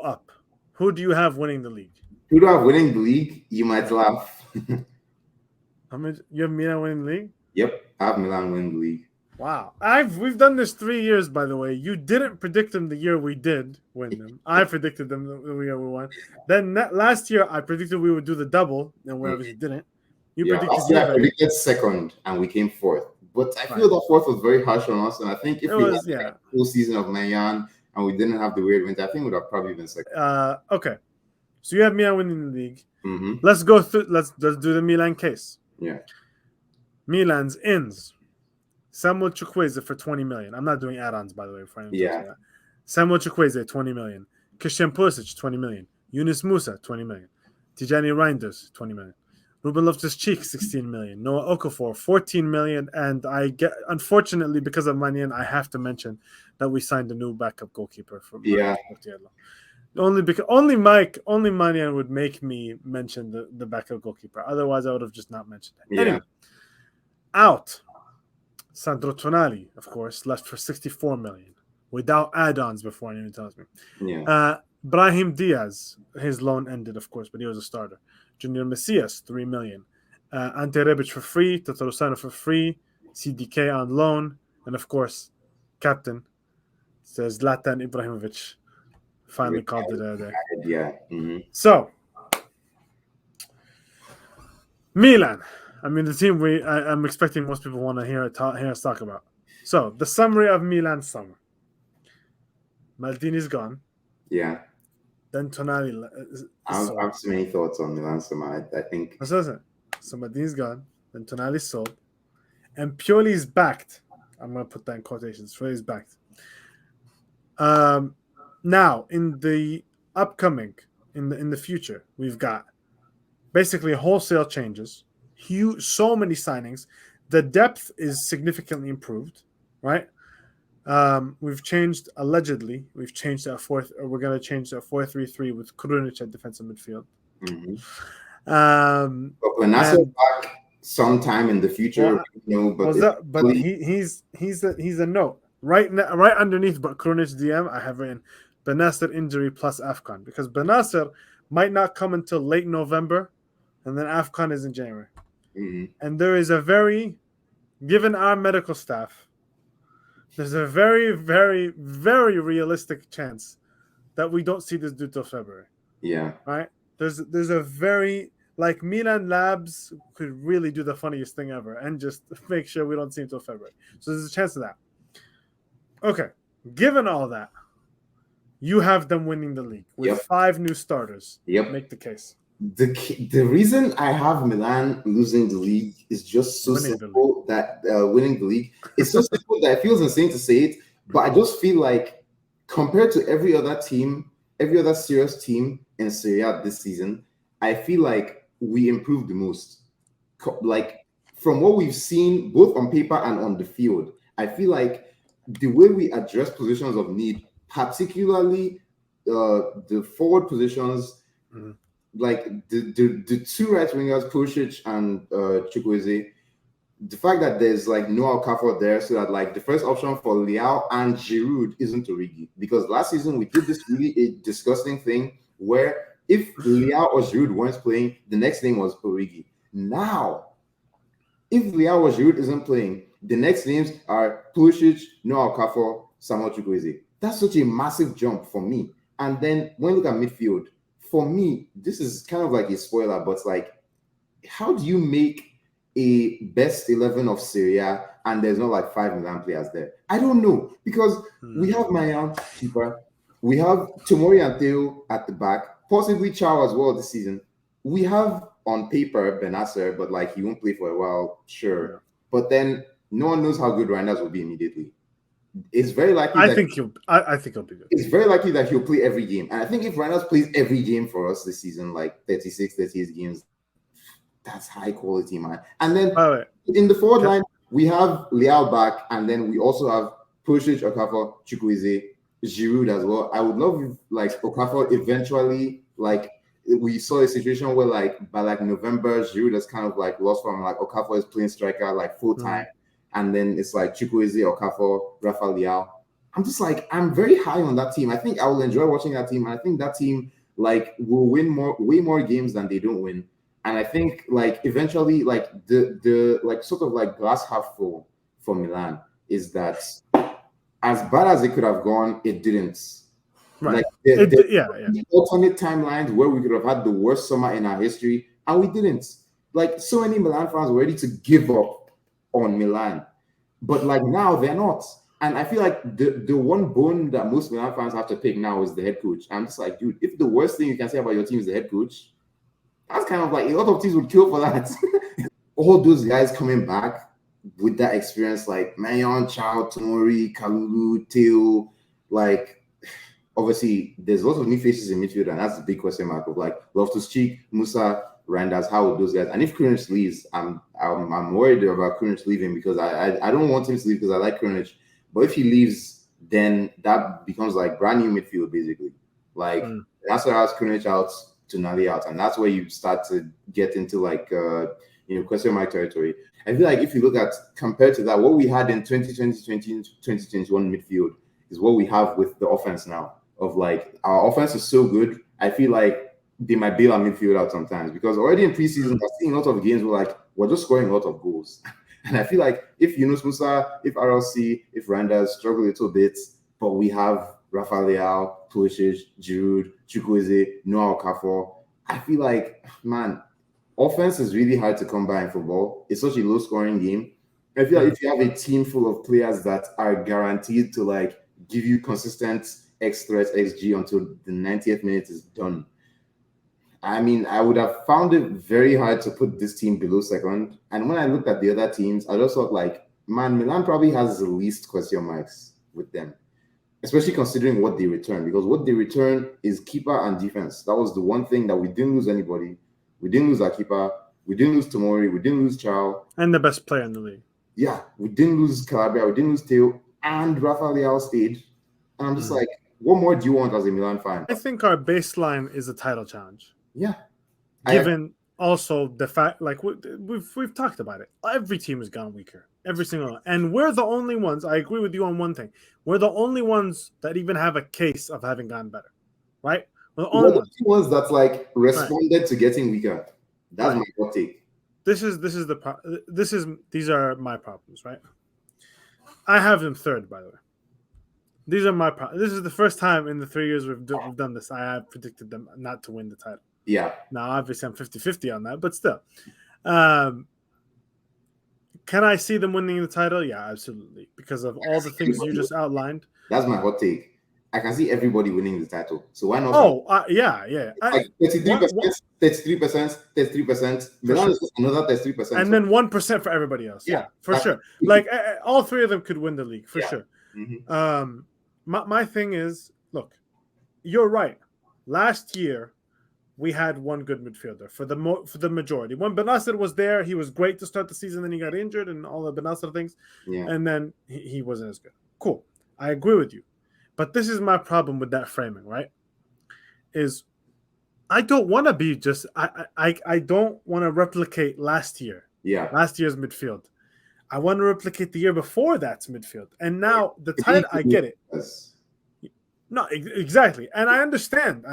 up. Who do you have winning the league? Who do I have winning the league? You might laugh. You have Milan winning the league? Yep, I have Milan winning the league. Wow. We've done this 3 years, by the way. You didn't predict them the year we did win them. I predicted them the year we won. Then last year, I predicted we would do the double, and we obviously didn't. I predicted second, and we came fourth. But I feel that fourth was very harsh on us, and I think if we had a full season of Mayan and we didn't have the weird winter, I think we would have probably been second. Okay. So you have Milan winning the league. Let's go through. Let's do the Milan case. Yeah. Milan's ins. Samuel Chukwueze for 20 million. I'm not doing add-ons, by the way. Samuel Chukwueze, 20 million. Christian Pulisic, 20 million. Yunus Musa, 20 million. Tijani Reinders, 20 million. Ruben Loftus-Cheek, 16 million. Noah Okafor, 14 million. And unfortunately, because of Manian, I have to mention that we signed a new backup goalkeeper from Only Manian would make me mention the backup goalkeeper. Otherwise, I would have just not mentioned it. Anyway, out. Sandro Tonali, of course, left for 64 million without add-ons before anyone tells me. Brahim Diaz, his loan ended, of course, but he was a starter. Junior Messias, 3 million. Ante Rebic for free, Tatarusano for free, CDK on loan, and of course, captain says Zlatan Ibrahimovic finally called it a day. So, Milan. I mean, the team I'm expecting most people want to hear us talk about. So, the summary of Milan's summer. Maldini's gone. Yeah. Then Tonali. I have so many thoughts on Milan's summer. I think. So Maldini's gone. Then Tonali's sold. And Pioli's backed. I'm going to put that in quotations. Pioli's backed. Now, in the upcoming, in the future, we've got basically wholesale changes. So many signings. The depth is significantly improved, right? We've changed allegedly. We're going to change to a 4-3-3 with Krunic at defensive midfield. But when Nasser's back, sometime in the future, but he's a note right underneath. But Krunic DM, I have written Benacer injury plus Afcon, because Benacer might not come until late November, and then Afcon is in January. And there is given our medical staff, there's a very, very, very realistic chance that we don't see this dude till February. Yeah. Right? There's a very, like, Milan Labs could really do the funniest thing ever and just make sure we don't see him till February. So there's a chance of that. Okay. Given all that, you have them winning the league with 5 new starters. Make the case. The reason I have Milan losing the league is just so simple that winning the league. It's so simple that it feels insane to say it, but I just feel like compared to every other serious team in Serie this season, I feel like we improved the most. Like, from what we've seen, both on paper and on the field, I feel like the way we address positions of need, particularly the forward positions, like the 2 right wingers, Pulisic and Chukwueze, the fact that there's like no Okafor there, so that like the first option for Leao and Giroud isn't Origi. Because last season we did this really disgusting thing where if Leao or Giroud weren't playing, the next name was Origi. Now, if Leao or Giroud isn't playing, the next names are Pulisic, Noah Okafor, Samuel Chukwueze. That's such a massive jump for me. And then when you look at midfield, for me, this is kind of like a spoiler, but like, how do you make a best 11 of Serie and there's not like 5 Milan players there? I don't know, because we have Mayan keeper, we have Tomori and Theo at the back, possibly Chow as well this season. We have on paper Benacer, but like he won't play for a while, sure. Yeah. But then no one knows how good Reinders will be immediately. It's very likely. I think he'll be good. It's very likely that he'll play every game, and I think if Reinders plays every game for us this season, like 36, 38 games, that's high quality, man. And then in the forward line, we have Leao back, and then we also have Pulisic, Okafor, Chukwueze, Giroud as well. I would love if like Okafor eventually, like, we saw a situation where like by like November, Giroud has kind of like lost form. Like Okafor is playing striker like full time, and then it's like Chukwueze, Okafor, Rafa Leao. I'm just like, I'm very high on that team. I think I will enjoy watching that team. And I think that team like will win way more games than they don't win. And I think like eventually like the like sort of like glass half full for Milan is that as bad as it could have gone, it didn't. Right. Like alternate timelines where we could have had the worst summer in our history, and we didn't. Like, so many Milan fans were ready to give up on Milan, but like now they're not. And I feel like the one bone that most Milan fans have to pick now is the head coach. I'm just like, dude, if the worst thing you can say about your team is the head coach, that's kind of like a lot of teams would kill for that. All those guys coming back with that experience, like Mayon, Chow, Tomori, Kalulu, Theo, like, obviously there's lots of new faces in midfield, and that's the big question mark of like Loftus-Cheek, Musa, Reinders, how would those guys? And if Krunic leaves, I'm worried about Krunic leaving, because I don't want him to leave because I like Krunic. But if he leaves, then that becomes like brand new midfield basically. Like that's what has Krunic out, Tonali out, and that's where you start to get into like question mark territory. I feel like if you look at compared to that, what we had in 2020, 2021 midfield is what we have with the offense now. Of like, our offense is so good, I feel like they might bail our midfield out sometimes, because already in preseason I've seen a lot of games where like we're just scoring a lot of goals. And I feel like if Yunus Musa, if RLC, if Reinders struggle a little bit, but we have Rafa Leao, Pulisic, Giroud, Chukwueze, Noah Okafor, I feel like, man, offense is really hard to come by in football. It's such a low scoring game. I feel like if you have a team full of players that are guaranteed to like give you consistent X threat XG until the 90th minute is done, I mean, I would have found it very hard to put this team below second. And when I looked at the other teams, I just thought like, man, Milan probably has the least question marks with them, especially considering what they return, because what they return is keeper and defense. That was the one thing that we didn't lose anybody. We didn't lose our keeper. We didn't lose Tomori. We didn't lose Chow. And the best player in the league. Yeah, we didn't lose Calabria. We didn't lose Theo. And Rafa Leao stayed. And I'm just like, what more do you want as a Milan fan? I think our baseline is a title challenge. Yeah. Given also the fact, like we've talked about it. Every team has gone weaker, every single one, and we're the only ones. I agree with you on one thing. We're the only ones that even have a case of having gotten better, right? We're the only We're ones. the ones that like Right. responded to getting weaker. That's Right. my hot take. These are my problems, right? I have them third, by the way. These are my problems. This is the first time in the 3 years we've done this. I have predicted them not to win the title. Yeah. Now, obviously, I'm 50-50 on that, but still. Can I see them winning the title? Yeah, absolutely. Because of all the things you just outlined. That's my hot take. I can see everybody winning the title. So why not? Oh, yeah. Like 33%, 33%, 33%. Milan is another 33%. And then 1% for everybody else. Yeah, for sure. Like all three of them could win the league for sure. Mm-hmm. My thing is, look, you're right. Last year, we had one good midfielder for the majority. When Benasser was there, he was great to start the season. Then he got injured and all the Benasser things, and then he wasn't as good. Cool, I agree with you, but this is my problem with that framing. Right? Is I don't want to be just I don't want to replicate last year. Yeah, last year's midfield. I want to replicate the year before that's midfield, and now the title. I get it. No, exactly, and I understand.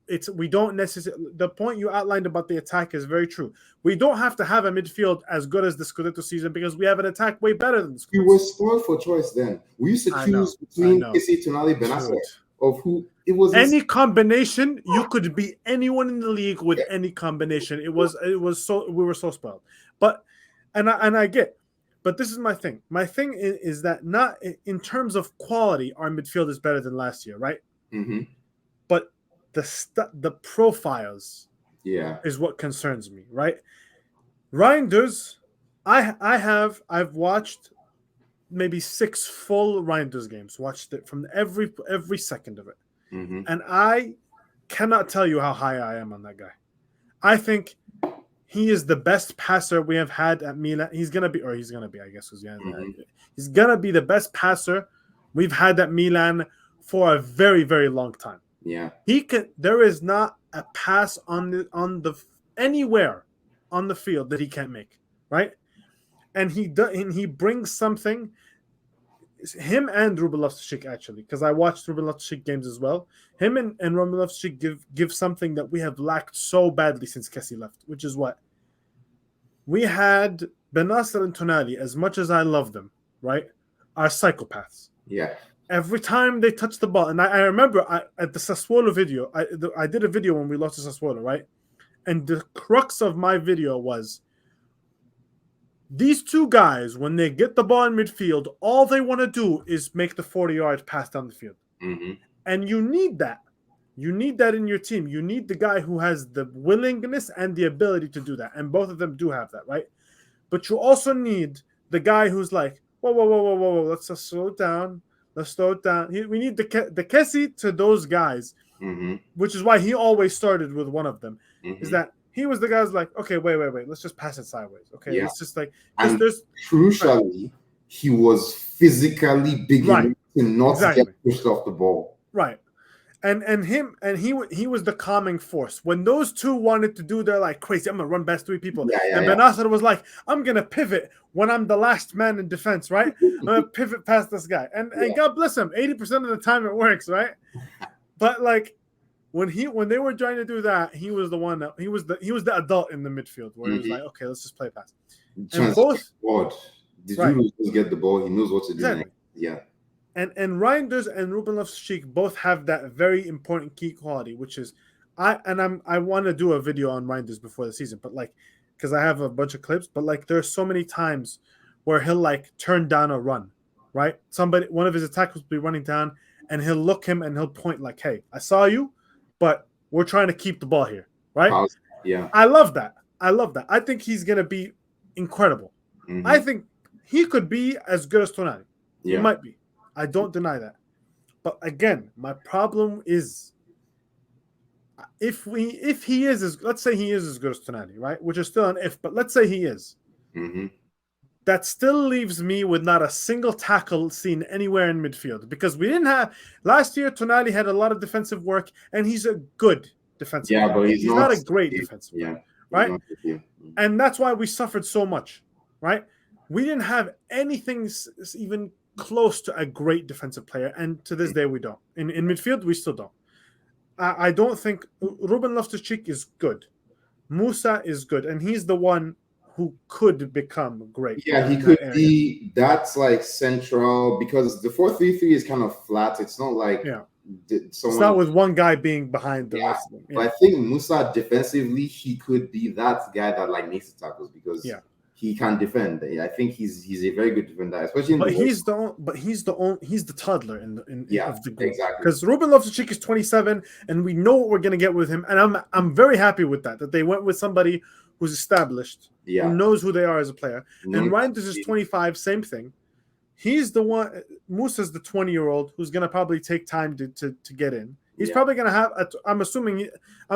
It's we don't necessarily. The point you outlined about the attack is very true. We don't have to have a midfield as good as the Scudetto season because we have an attack way better than the Scudetto. We were spoiled for choice then. We used to choose between Kessie, Tonali, Benasser, of who it was. Any combination, you could beat anyone in the league with any combination. It was so we were so spoiled, but and I get. But this is my thing. My thing is that not in terms of quality, our midfield is better than last year, right? Mm-hmm. But the profiles, is what concerns me, right? Reinders, I've watched maybe 6 full Reinders games. Watched it from every second of it, and I cannot tell you how high I am on that guy. I think he is the best passer we have had at Milan. He's gonna be, I guess, he's gonna be the best passer we've had at Milan for a very, very long time. Yeah, he can. There is not a pass on the anywhere on the field that he can't make, right? And he brings something. Him and Ruben Loftus-Cheek, actually, because I watched Ruben Loftus-Cheek games as well. Him and Ruben Loftus-Cheek give something that we have lacked so badly since Kessie left, which is what we had. Benasser and Tonali, as much as I love them, right, are psychopaths. Yeah. Every time they touch the ball, and I remember at the Sassuolo video, I did a video when we lost to Sassuolo, right? And the crux of my video was these two guys, when they get the ball in midfield, all they want to do is make the 40-yard pass down the field. Mm-hmm. And you need that. You need that in your team. You need the guy who has the willingness and the ability to do that. And both of them do have that, right? But you also need the guy who's like, whoa. Let's just slow it down. Let's slow it down. We need the Kessie to those guys, which is why he always started with one of them, is that he was the guy who's like, okay, wait. Let's just pass it sideways. Okay, it's just like, and crucially, he was physically big enough to not get pushed off the ball. Right, and he was the calming force when those two wanted to do their like crazy. I'm gonna run past 3 people, and Benasser was like, I'm gonna pivot when I'm the last man in defense. Right, I'm gonna pivot past this guy, and God bless him, 80% of the time it works. Right, but like. When they were trying to do that, he was the one that he was the adult in the midfield where he was like, okay, let's just play pass. And both did you get the ball? He knows what to do. Exactly. Yeah. And Reinders and Ruben Loftus-Cheek both have that very important key quality, which is I want to do a video on Reinders before the season, but like because I have a bunch of clips, but like there's so many times where he'll like turn down a run, right? One of his attackers will be running down, and he'll look him and he'll point like, hey, I saw you. But we're trying to keep the ball here, right? Yeah. I love that. I think he's going to be incredible. I think he could be as good as Tonali. Yeah. He might be. I don't deny that. But again, my problem is if he is let's say he is as good as Tonali, right? Which is still an if, but let's say he is. That still leaves me with not a single tackle seen anywhere in midfield because we didn't have last year. Tonali had a lot of defensive work, and he's a good defensive. Yeah, but he's not a great defensive. Yeah, right? Not with you. And that's why we suffered so much, right? We didn't have anything even close to a great defensive player, and to this day we don't. In midfield, we still don't. I don't think Ruben Loftus-Cheek is good. Musa is good, and he's the one who could become great. Yeah, he in could that area. be. That's like central because the 4-3-3 is kind of flat. It's not like Yeah. someone. It's not with one guy being behind the Yeah, rest of them. but I think Musa defensively, he could be that guy that like makes the tackles because he can defend. I think he's a very good defender, especially in he's the toddler in of the group. Exactly. Because Ruben Loftus-Cheek is 27, and we know what we're gonna get with him. And I'm very happy with that they went with somebody who's established, who knows who they are as a player. And Reinders is 25, same thing. He's the one. Musa's the 20-year-old who's gonna probably take time to get in. He's probably gonna have. I'm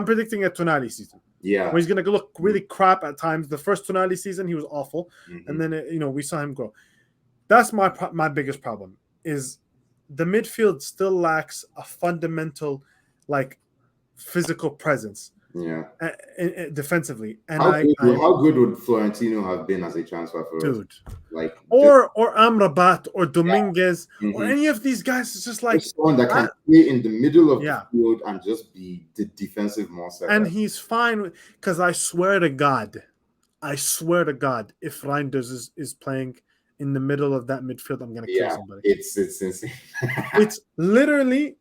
predicting a Tonali season. Yeah, where he's gonna look really crap at times. The first Tonali season, he was awful, and then we saw him grow. That's my biggest problem is the midfield still lacks a fundamental, like, physical presence. Yeah, defensively. And how good would Florentino have been as a transfer for dude? us? Like, or Amrabat or Dominguez or any of these guys. It's just like someone that can play in the middle of the field and just be the defensive monster. And he's fine because I swear to God, if Reinders is playing in the middle of that midfield, I'm gonna kill somebody. It's insane. It's literally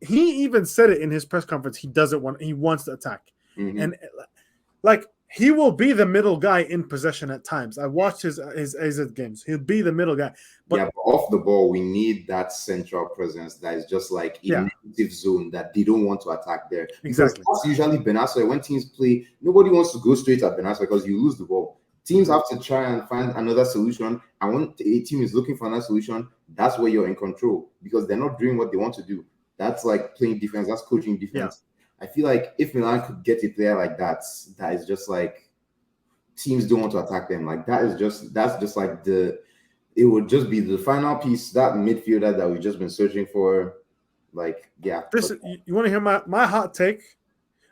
he even said it in his press conference. He wants to attack. And like, he will be the middle guy in possession at times. I watched his AZ games. He'll be the middle guy. But off the ball, we need that central presence that is just like a negative zone that they don't want to attack there. Exactly. Because that's usually Benasser. When teams play, nobody wants to go straight at Benasser because you lose the ball. Teams have to try and find another solution. And when a team is looking for another solution, that's where you're in control because they're not doing what they want to do. That's like playing defense. That's coaching defense. I feel like if Milan could get a player like that is just like teams don't want to attack them. Like that's just like it would just be the final piece, that midfielder that we've just been searching for. Like, you want to hear my hot take?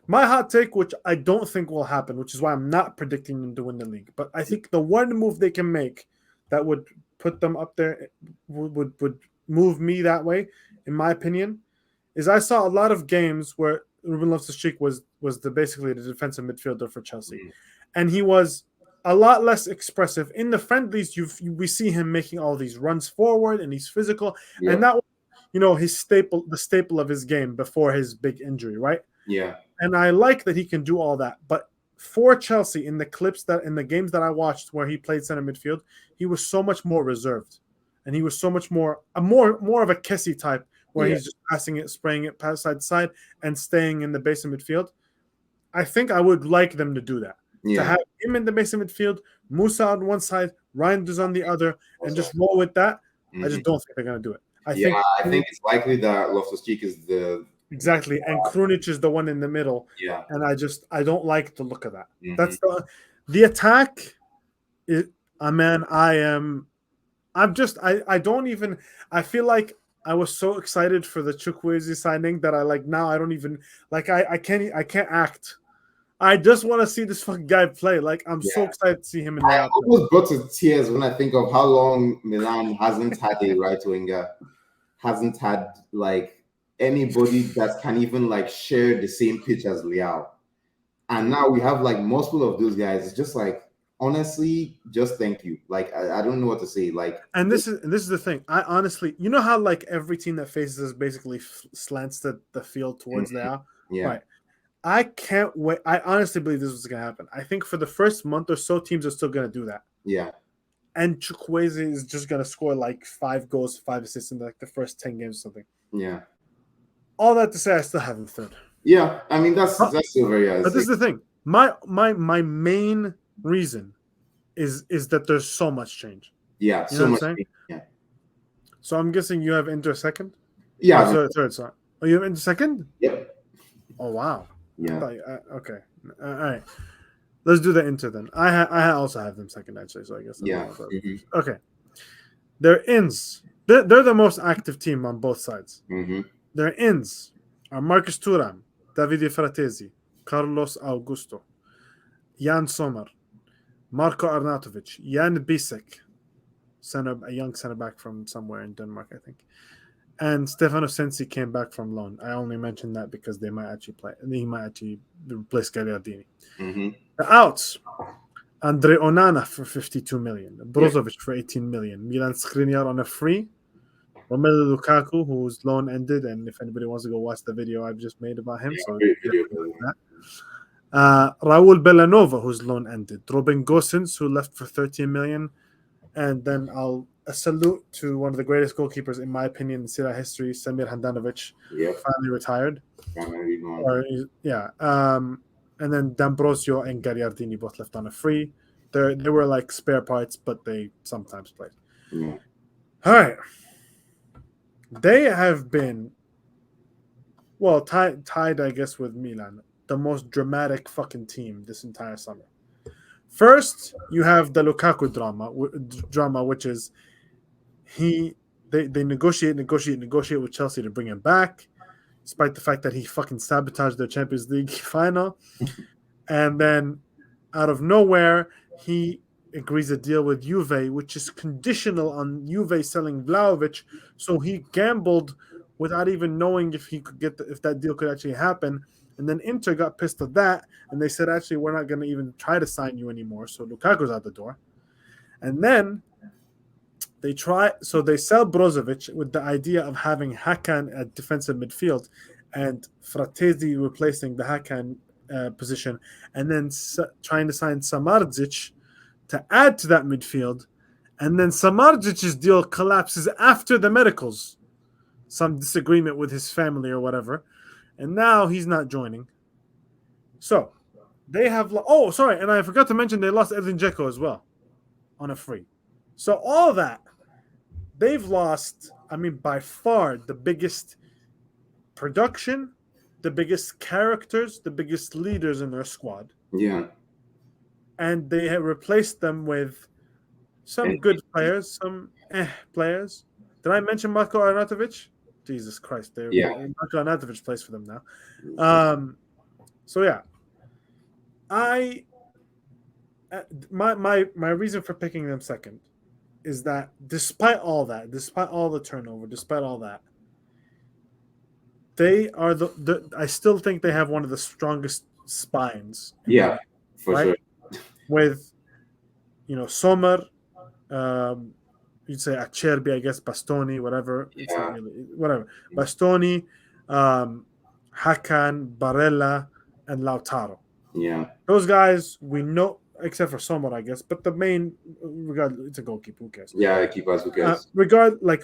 My hot take, which I don't think will happen, which is why I'm not predicting them to win the league. But I think the one move they can make that would put them up there, would move me that way, in my opinion, is I saw a lot of games where Ruben Loftus-Cheek was basically the defensive midfielder for Chelsea, and he was a lot less expressive in the friendlies. We see him making all these runs forward, and he's physical, and that was, the staple of his game before his big injury, right? Yeah. And I like that he can do all that, but for Chelsea, in the games that I watched where he played center midfield, he was so much more reserved, and he was so much more of a Kessie type, where he's just passing it, spraying it past side to side, and staying in the base of midfield. I think I would like them to do that. To have him in the base of midfield, Musa on one side, Reinders on the other, and just roll with that. I just don't think they're going to do it. I think it's likely that Loftus-Cheek is the... Exactly, and Krunic is the one in the middle. Yeah. And I don't like the look of that. That's the attack. I feel like I was so excited for the Chukwueze signing that I don't even I can't act. I just want to see this fucking guy play. Like, I'm so excited to see him in the I almost brought to tears when I think of how long Milan hasn't had a right winger, hasn't had like anybody that can even like share the same pitch as Leao. And now we have like multiple of those guys. It's just like, honestly, just thank you. Like, I don't know what to say. Like, and this is the thing. I honestly, you know how like every team that faces us basically slants the field towards Leao? Yeah. Right. I can't wait. I honestly believe this is going to happen. I think for the first month or so, teams are still going to do that. Yeah. And Chukwueze is just going to score like 5 goals, 5 assists in like the first 10 games or something. Yeah. All that to say, I still have him third. Yeah. I mean, that's still very realistic. But this is the thing. My main reason is that there's so much change. Yeah. You know so what I'm much. Yeah. So I'm guessing you have Inter second? Yeah. Third, sorry. Oh, you have Inter second? Yep. Oh, wow. Yeah. Okay. All right. Let's do the Inter then. I also have them second, actually, so I guess. Okay. Their ins. They're the most active team on both sides. Their ins are Marcus Thuram, Davide Fratesi, Carlos Augusto, Jan Sommer, Marko Arnautovic, Jan Bisek, a young center back from somewhere in Denmark, I think. And Stefano Sensi came back from loan. I only mentioned that because they might actually play. He might actually replace Gagliardini. Mm-hmm. The outs: Andre Onana for 52 million, Brozovic for 18 million, Milan Skriniar on a free, Romelu Lukaku, whose loan ended, and if anybody wants to go watch the video I've just made about him, so Great video, that. Raul Bellanova, whose loan ended, Robin Gosens, who left for 13 million, and then a salute to one of the greatest goalkeepers, in my opinion, in Serie history, Semir Handanovic, finally retired. And then D'Ambrosio and Gagliardini both left on a free. They were like spare parts, but they sometimes played. Yeah. All right. They have been, well, tied, I guess, with Milan, the most dramatic fucking team this entire summer. First, you have the Lukaku drama, which is they negotiate with Chelsea to bring him back, despite the fact that he fucking sabotaged their Champions League final. And then, out of nowhere, he agrees a deal with Juve, which is conditional on Juve selling Vlahovic. So he gambled without even knowing if he could if that deal could actually happen. And then Inter got pissed at that, and they said, actually, we're not going to even try to sign you anymore. So Lukaku's out the door. And then they sell Brozovic with the idea of having Hakan at defensive midfield and Fratesi replacing the Hakan position, and then trying to sign Samardzic to add to that midfield. And then Samardic's deal collapses after the medicals. Some disagreement with his family or whatever. And now he's not joining. So they have... Oh, sorry. And I forgot to mention they lost Edin Dzeko as well on a free. So all that, they've lost, I mean, by far the biggest production, the biggest characters, the biggest leaders in their squad. Yeah. And they have replaced them with some good players, some players. Did I mention Marko Arnautovic? Jesus Christ. Marko Arnautovic plays for them now. So yeah. My reason for picking them second is that despite all that, despite all the turnover, despite all that, they are I still think they have one of the strongest spines. Yeah, for sure. With, Sommer, you'd say Acerbi, I guess, Bastoni, whatever. Yeah. It's not really, whatever. Bastoni, Hakan, Barella, and Lautaro. Yeah. Those guys we know, except for Sommer, I guess. But the main, it's a goalkeeper. Who cares? Yeah, keepers. Who cares?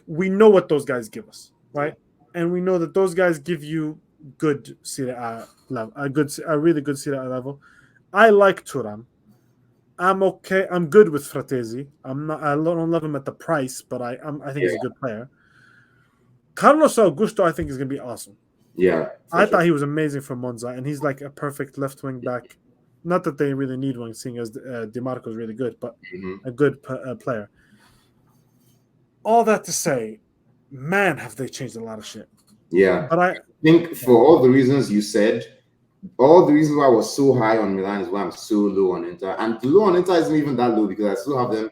We know what those guys give us, right? And we know that those guys give you good Serie A level, a really good Serie A level. I like Thuram. I'm okay. I'm good with Fratesi. I don't love him at the price, but I think he's a good player. Carlos Augusto, I think, is going to be awesome. Yeah, I thought he was amazing for Monza, and he's like a perfect left wing back. Not that they really need one, seeing as DiMarco is really good, but a good player. All that to say, man, have they changed a lot of shit. Yeah, but I think for all the reasons you said, all the reasons why I was so high on Milan is why I'm so low on Inter. And low on Inter isn't even that low because I still have them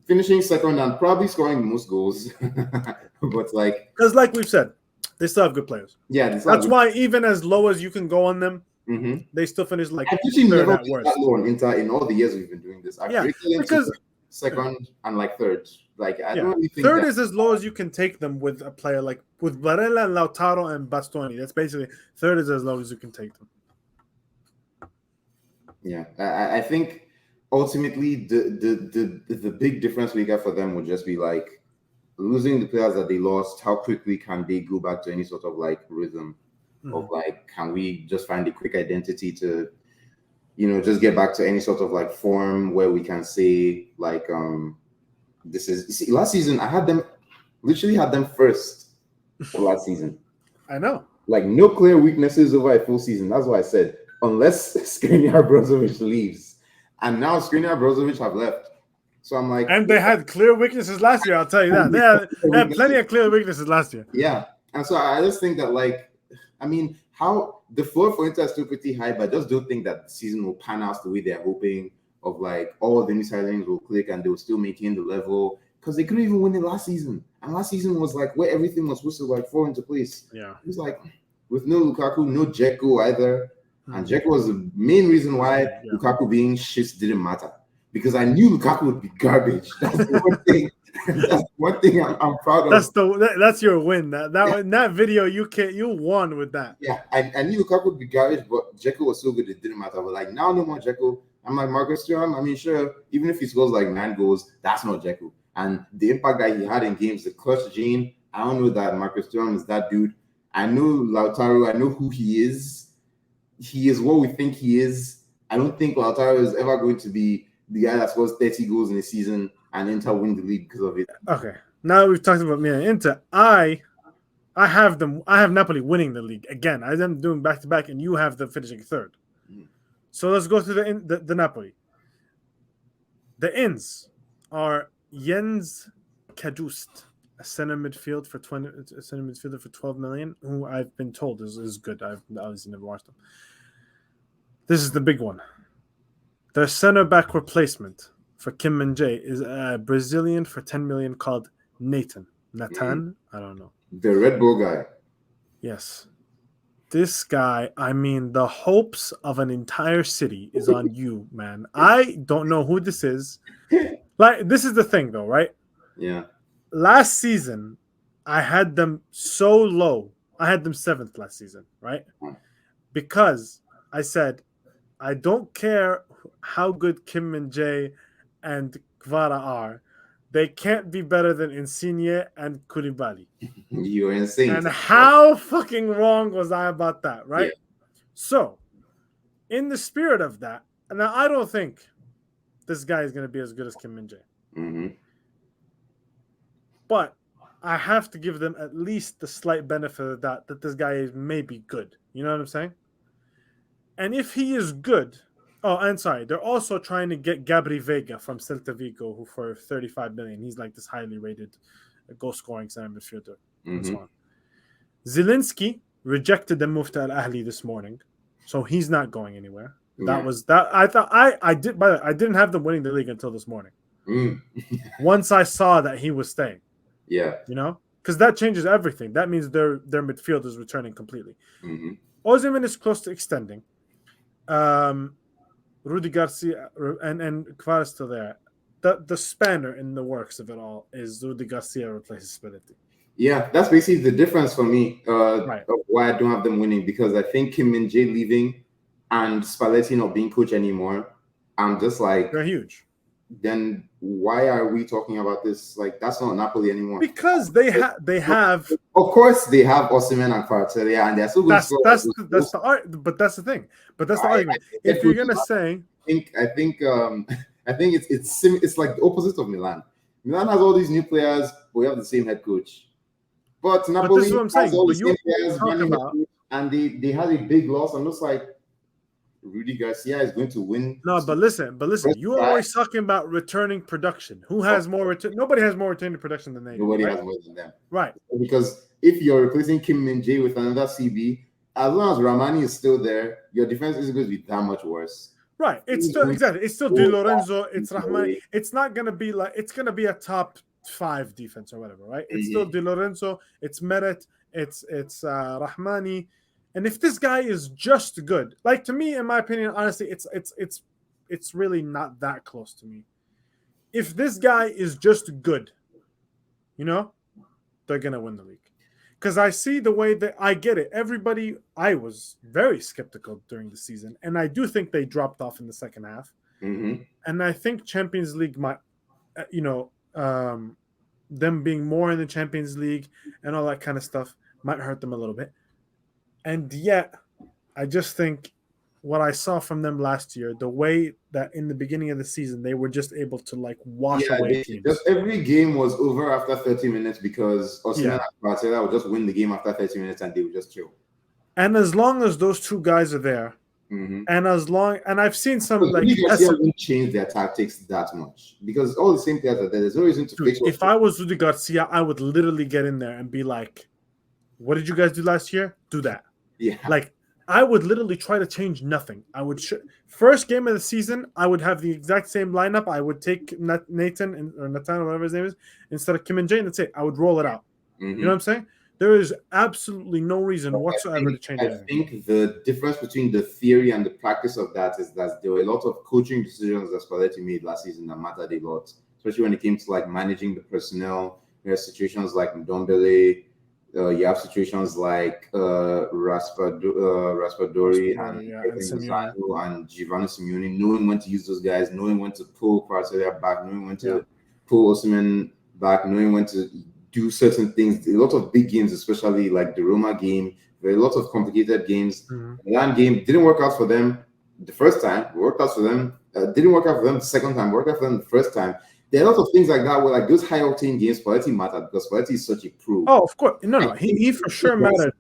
finishing second and probably scoring the most goals. But because like we've said, they still have good players. Yeah, that's why even as low as you can go on them, they still finish like I've actually never at been worst. that low on Inter in all the years we've been doing this. Because second and third. I don't really think third is as low as you can take them with a player like with Barella, Lautaro, and Bastoni. That's basically third is as low as you can take them. Yeah, I think ultimately the big difference we get for them would just be losing the players that they lost. How quickly can they go back to any sort of rhythm of can we just find a quick identity to just get back to any sort of form where we can say this is last season I had them first last season. I know. No clear weaknesses over a full season. That's why I said unless Skriniar Brozovic leaves. And now Skriniar Brozovic have left. So I'm and they had clear weaknesses last year, I'll tell you that. They had plenty of clear weaknesses last year. Yeah. And so I just think that how the floor for Inter is still pretty high, but I just don't think that the season will pan out the way they're hoping. Of like all the new signings will click and they will still maintain the level because they couldn't even win it last season. And last season was like where everything was supposed to like fall into place. Yeah, it was like with no Lukaku, no Dzeko either. And Dzeko was the main reason why Lukaku being shit didn't matter because I knew Lukaku would be garbage. That's the one thing. That's one thing I'm proud of. That's your win. That video you won with that. Yeah, I knew Lukaku would be garbage, but Dzeko was so good it didn't matter. But like now, no more Dzeko. I'm like Marcus Thuram. I mean, sure, even if he scores like 9 goals, that's not Dzeko. And the impact that he had in games, the clutch gene. I don't know that Marcus Thuram is that dude. I know Lautaro. I know who he is. He is what we think he is. I don't think Lautaro is ever going to be the guy that scores 30 goals in a season and Inter win the league because of it. Okay. Now we've talked about Milan and Inter. I have them. I have Napoli winning the league again. I am doing back to back, and you have them finishing third. So let's go to the Napoli. The ins are Jens Kajust, a center midfielder for 12 million, who I've been told is good. I've obviously never watched him. This is the big one. Their center back replacement for Kim Min-jae is a Brazilian for 10 million called Nathan. I don't know. The Red Bull guy. Yes. This guy, I mean, the hopes of an entire city is on you, man. I don't know who this is. Like, this is the thing, though, right? Yeah. Last season, I had them so low. I had them 7th last season, right? Because I said, I don't care how good Kim Min-jae and Kvara are. They can't be better than Insigne and Koulibaly. You're insane. And how fucking wrong was I about that, right? Yeah. So, in the spirit of that, and I don't think this guy is going to be as good as Kim Min-jae. Mm-hmm. But I have to give them at least the slight benefit of that this guy is maybe good. You know what I'm saying? And if he is good... Oh, and sorry, they're also trying to get Gabri Vega from Celta Vigo, who for 35 million, he's like this highly rated goal-scoring center midfielder. Mm-hmm. And so on. Zelensky rejected the move to Al Ahly this morning, so he's not going anywhere. That was that. I thought I did. By the way, I didn't have them winning the league until this morning. Once I saw that he was staying, you know, because that changes everything. That means their midfield is returning completely. Mm-hmm. Osimhen is close to extending. Rudy Garcia and Kvara is still there. The spanner in the works of it all is Rudy Garcia replaces Spalletti. Yeah, that's basically the difference for me right. Of why I don't have them winning, because I think Kim Min-jae leaving and Spalletti not being coach anymore, I'm just like... They're huge. Then why are we talking about this? Like, that's not Napoli anymore. Because they have... Of course, they have Osimhen and Kvaratskhelia, and they're so good. That's the art. But that's the thing. But that's the argument. If you're gonna say, I think it's like the opposite of Milan. Milan has all these new players, but we have the same head coach. But Napoli has all the same players, and they had a big loss. I'm just like, Rudy Garcia is going to win. No, but listen, you are always talking about returning production. Who has more return? Nobody has more returning production than they. Nobody has more than them. Right. Because if you're replacing Kim Min-jae with another CB, as long as Ramani is still there, your defense isn't going to be that much worse. Right. It's still exactly. It's still Di Lorenzo. It's Rahmani. It's not going to be like. It's going to be a top 5 defense or whatever. Right. It's still Di Lorenzo. It's Meret. It's Rahmani. And if this guy is just good, like, to me, in my opinion, honestly, it's really not that close to me. If this guy is just good, you know, they're gonna win the league. Because I see the way that I get it. Everybody, I was very skeptical during the season, and I do think they dropped off in the second half. Mm-hmm. And I think Champions League might, them being more in the Champions League and all that kind of stuff might hurt them a little bit. And yet, I just think what I saw from them last year, the way that in the beginning of the season, they were just able to like wash away teams. Just every game was over after 30 minutes because Osimhen and Kvaratskhelia would just win the game after 30 minutes and they would just chill. And as long as those two guys are there, and I've seen some like wouldn't change their tactics that much because all the same players are there. There's no reason to fix. If I was Rudy Garcia, I would literally get in there and be like, "What did you guys do last year? Do that." Yeah. Like, I would literally try to change nothing. I would first game of the season, I would have the exact same lineup. I would take Nathan or Nathan, whatever his name is, instead of Kim and Jay, and that's it. I would roll it out. You know what I'm saying? There is absolutely no reason whatsoever to change anything. I think the difference between the theory and the practice of that is that there were a lot of coaching decisions that Spalletti made last season that mattered a lot, especially when it came to like managing the personnel. There are situations like Ndombele, you have situations like Raspadori and Simeone. And Giovanni Simeone, knowing when to use those guys, knowing when to pull Kvaratskhelia back, knowing when to pull Osimhen back, knowing when to do certain things. A lot of big games, especially like the Roma game, there are a lot of complicated games. The Milan game didn't work out for them the first time. Worked out for them. Didn't work out for them the second time. Worked out for them the first time. There are a lot of things like that where like those high octane games, Spalletti mattered because Spalletti is such a pro. Oh, of course. No, he for sure mattered.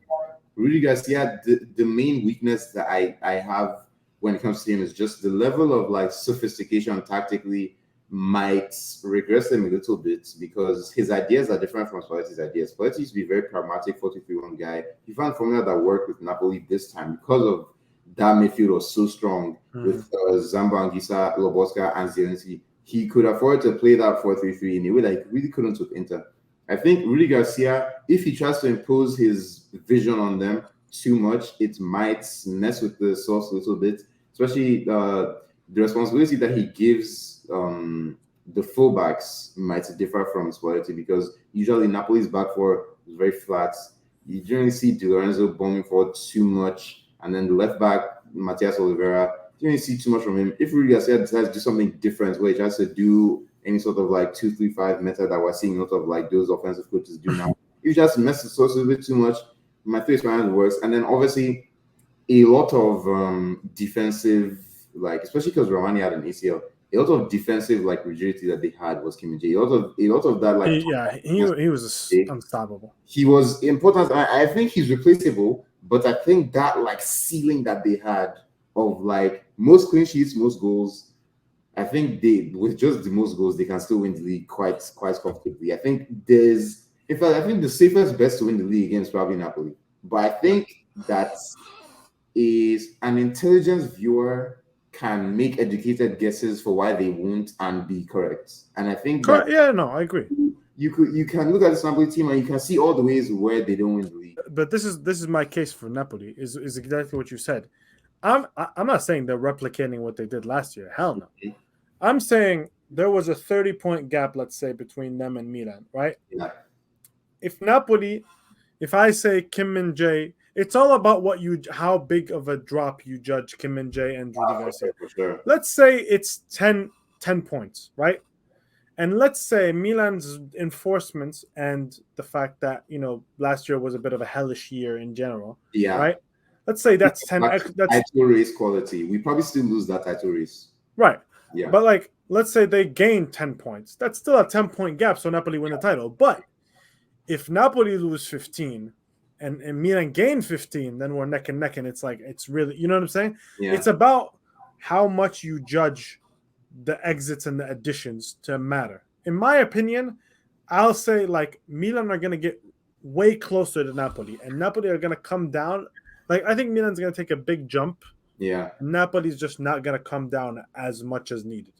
Rudy Garcia, the main weakness that I have when it comes to him is just the level of like sophistication tactically might regress him a little bit because his ideas are different from Spalletti's ideas. Spalletti used to be a very pragmatic 4-3-1 guy. He found a formula that worked with Napoli this time because of that midfield was so strong with Zamba, Anguissa, Lobotka, and Zielinski. He could afford to play that 4-3-3 in a way that he really couldn't with Inter. I think Rudy Garcia, if he tries to impose his vision on them too much, it might mess with the sauce a little bit, especially the responsibility that he gives the fullbacks might differ from Spalletti because usually Napoli's back four is very flat. You generally see Di Lorenzo bombing forward too much, and then the left back, Matias Oliveira, you don't see too much from him. If Rudy Garcia decides to do something different, where he tries to do any sort of like 2-3-5 method that we're seeing a lot of like those offensive coaches do now, if you just mess the sauce a bit too much, my three experience works. And then obviously a lot of defensive, like especially because Romani had an ACL, a lot of defensive like rigidity that they had was Kim Jae. A lot of that like he was unstoppable. He was important. I think he's replaceable, but I think that like ceiling that they had of like most clean sheets, most goals, I think they with just the most goals they can still win the league quite comfortably. I think in fact I think the safest bet to win the league against probably Napoli. But I think that is an intelligent viewer can make educated guesses for why they won't and be correct. And I think that I agree. You can look at this Napoli team and you can see all the ways where they don't win the league. But this is my case for Napoli is exactly what you said. I'm not saying they're replicating what they did last year. Hell no. I'm saying there was a 30-point gap, let's say, between them and Milan, right? Yeah. If I say Kim and Jay, it's all about how big of a drop you judge Kim and Jay and Rudy Garcia. For sure. Let's say it's 10 points, right? And let's say Milan's enforcements and the fact that, last year was a bit of a hellish year in general. Yeah. Right? Let's say that's 10. That's title race quality. We probably still lose that title race. Right. Yeah. But like, let's say they gain 10 points. That's still a 10-point gap, so Napoli win the title. But if Napoli lose 15 and Milan gain 15, then we're neck and neck, and it's like it's really, you know what I'm saying? Yeah. It's about how much you judge the exits and the additions to matter. In my opinion, I'll say like Milan are going to get way closer to Napoli, and Napoli are going to come down. Like I think Milan's going to take a big jump. Yeah. Napoli's just not going to come down as much as needed.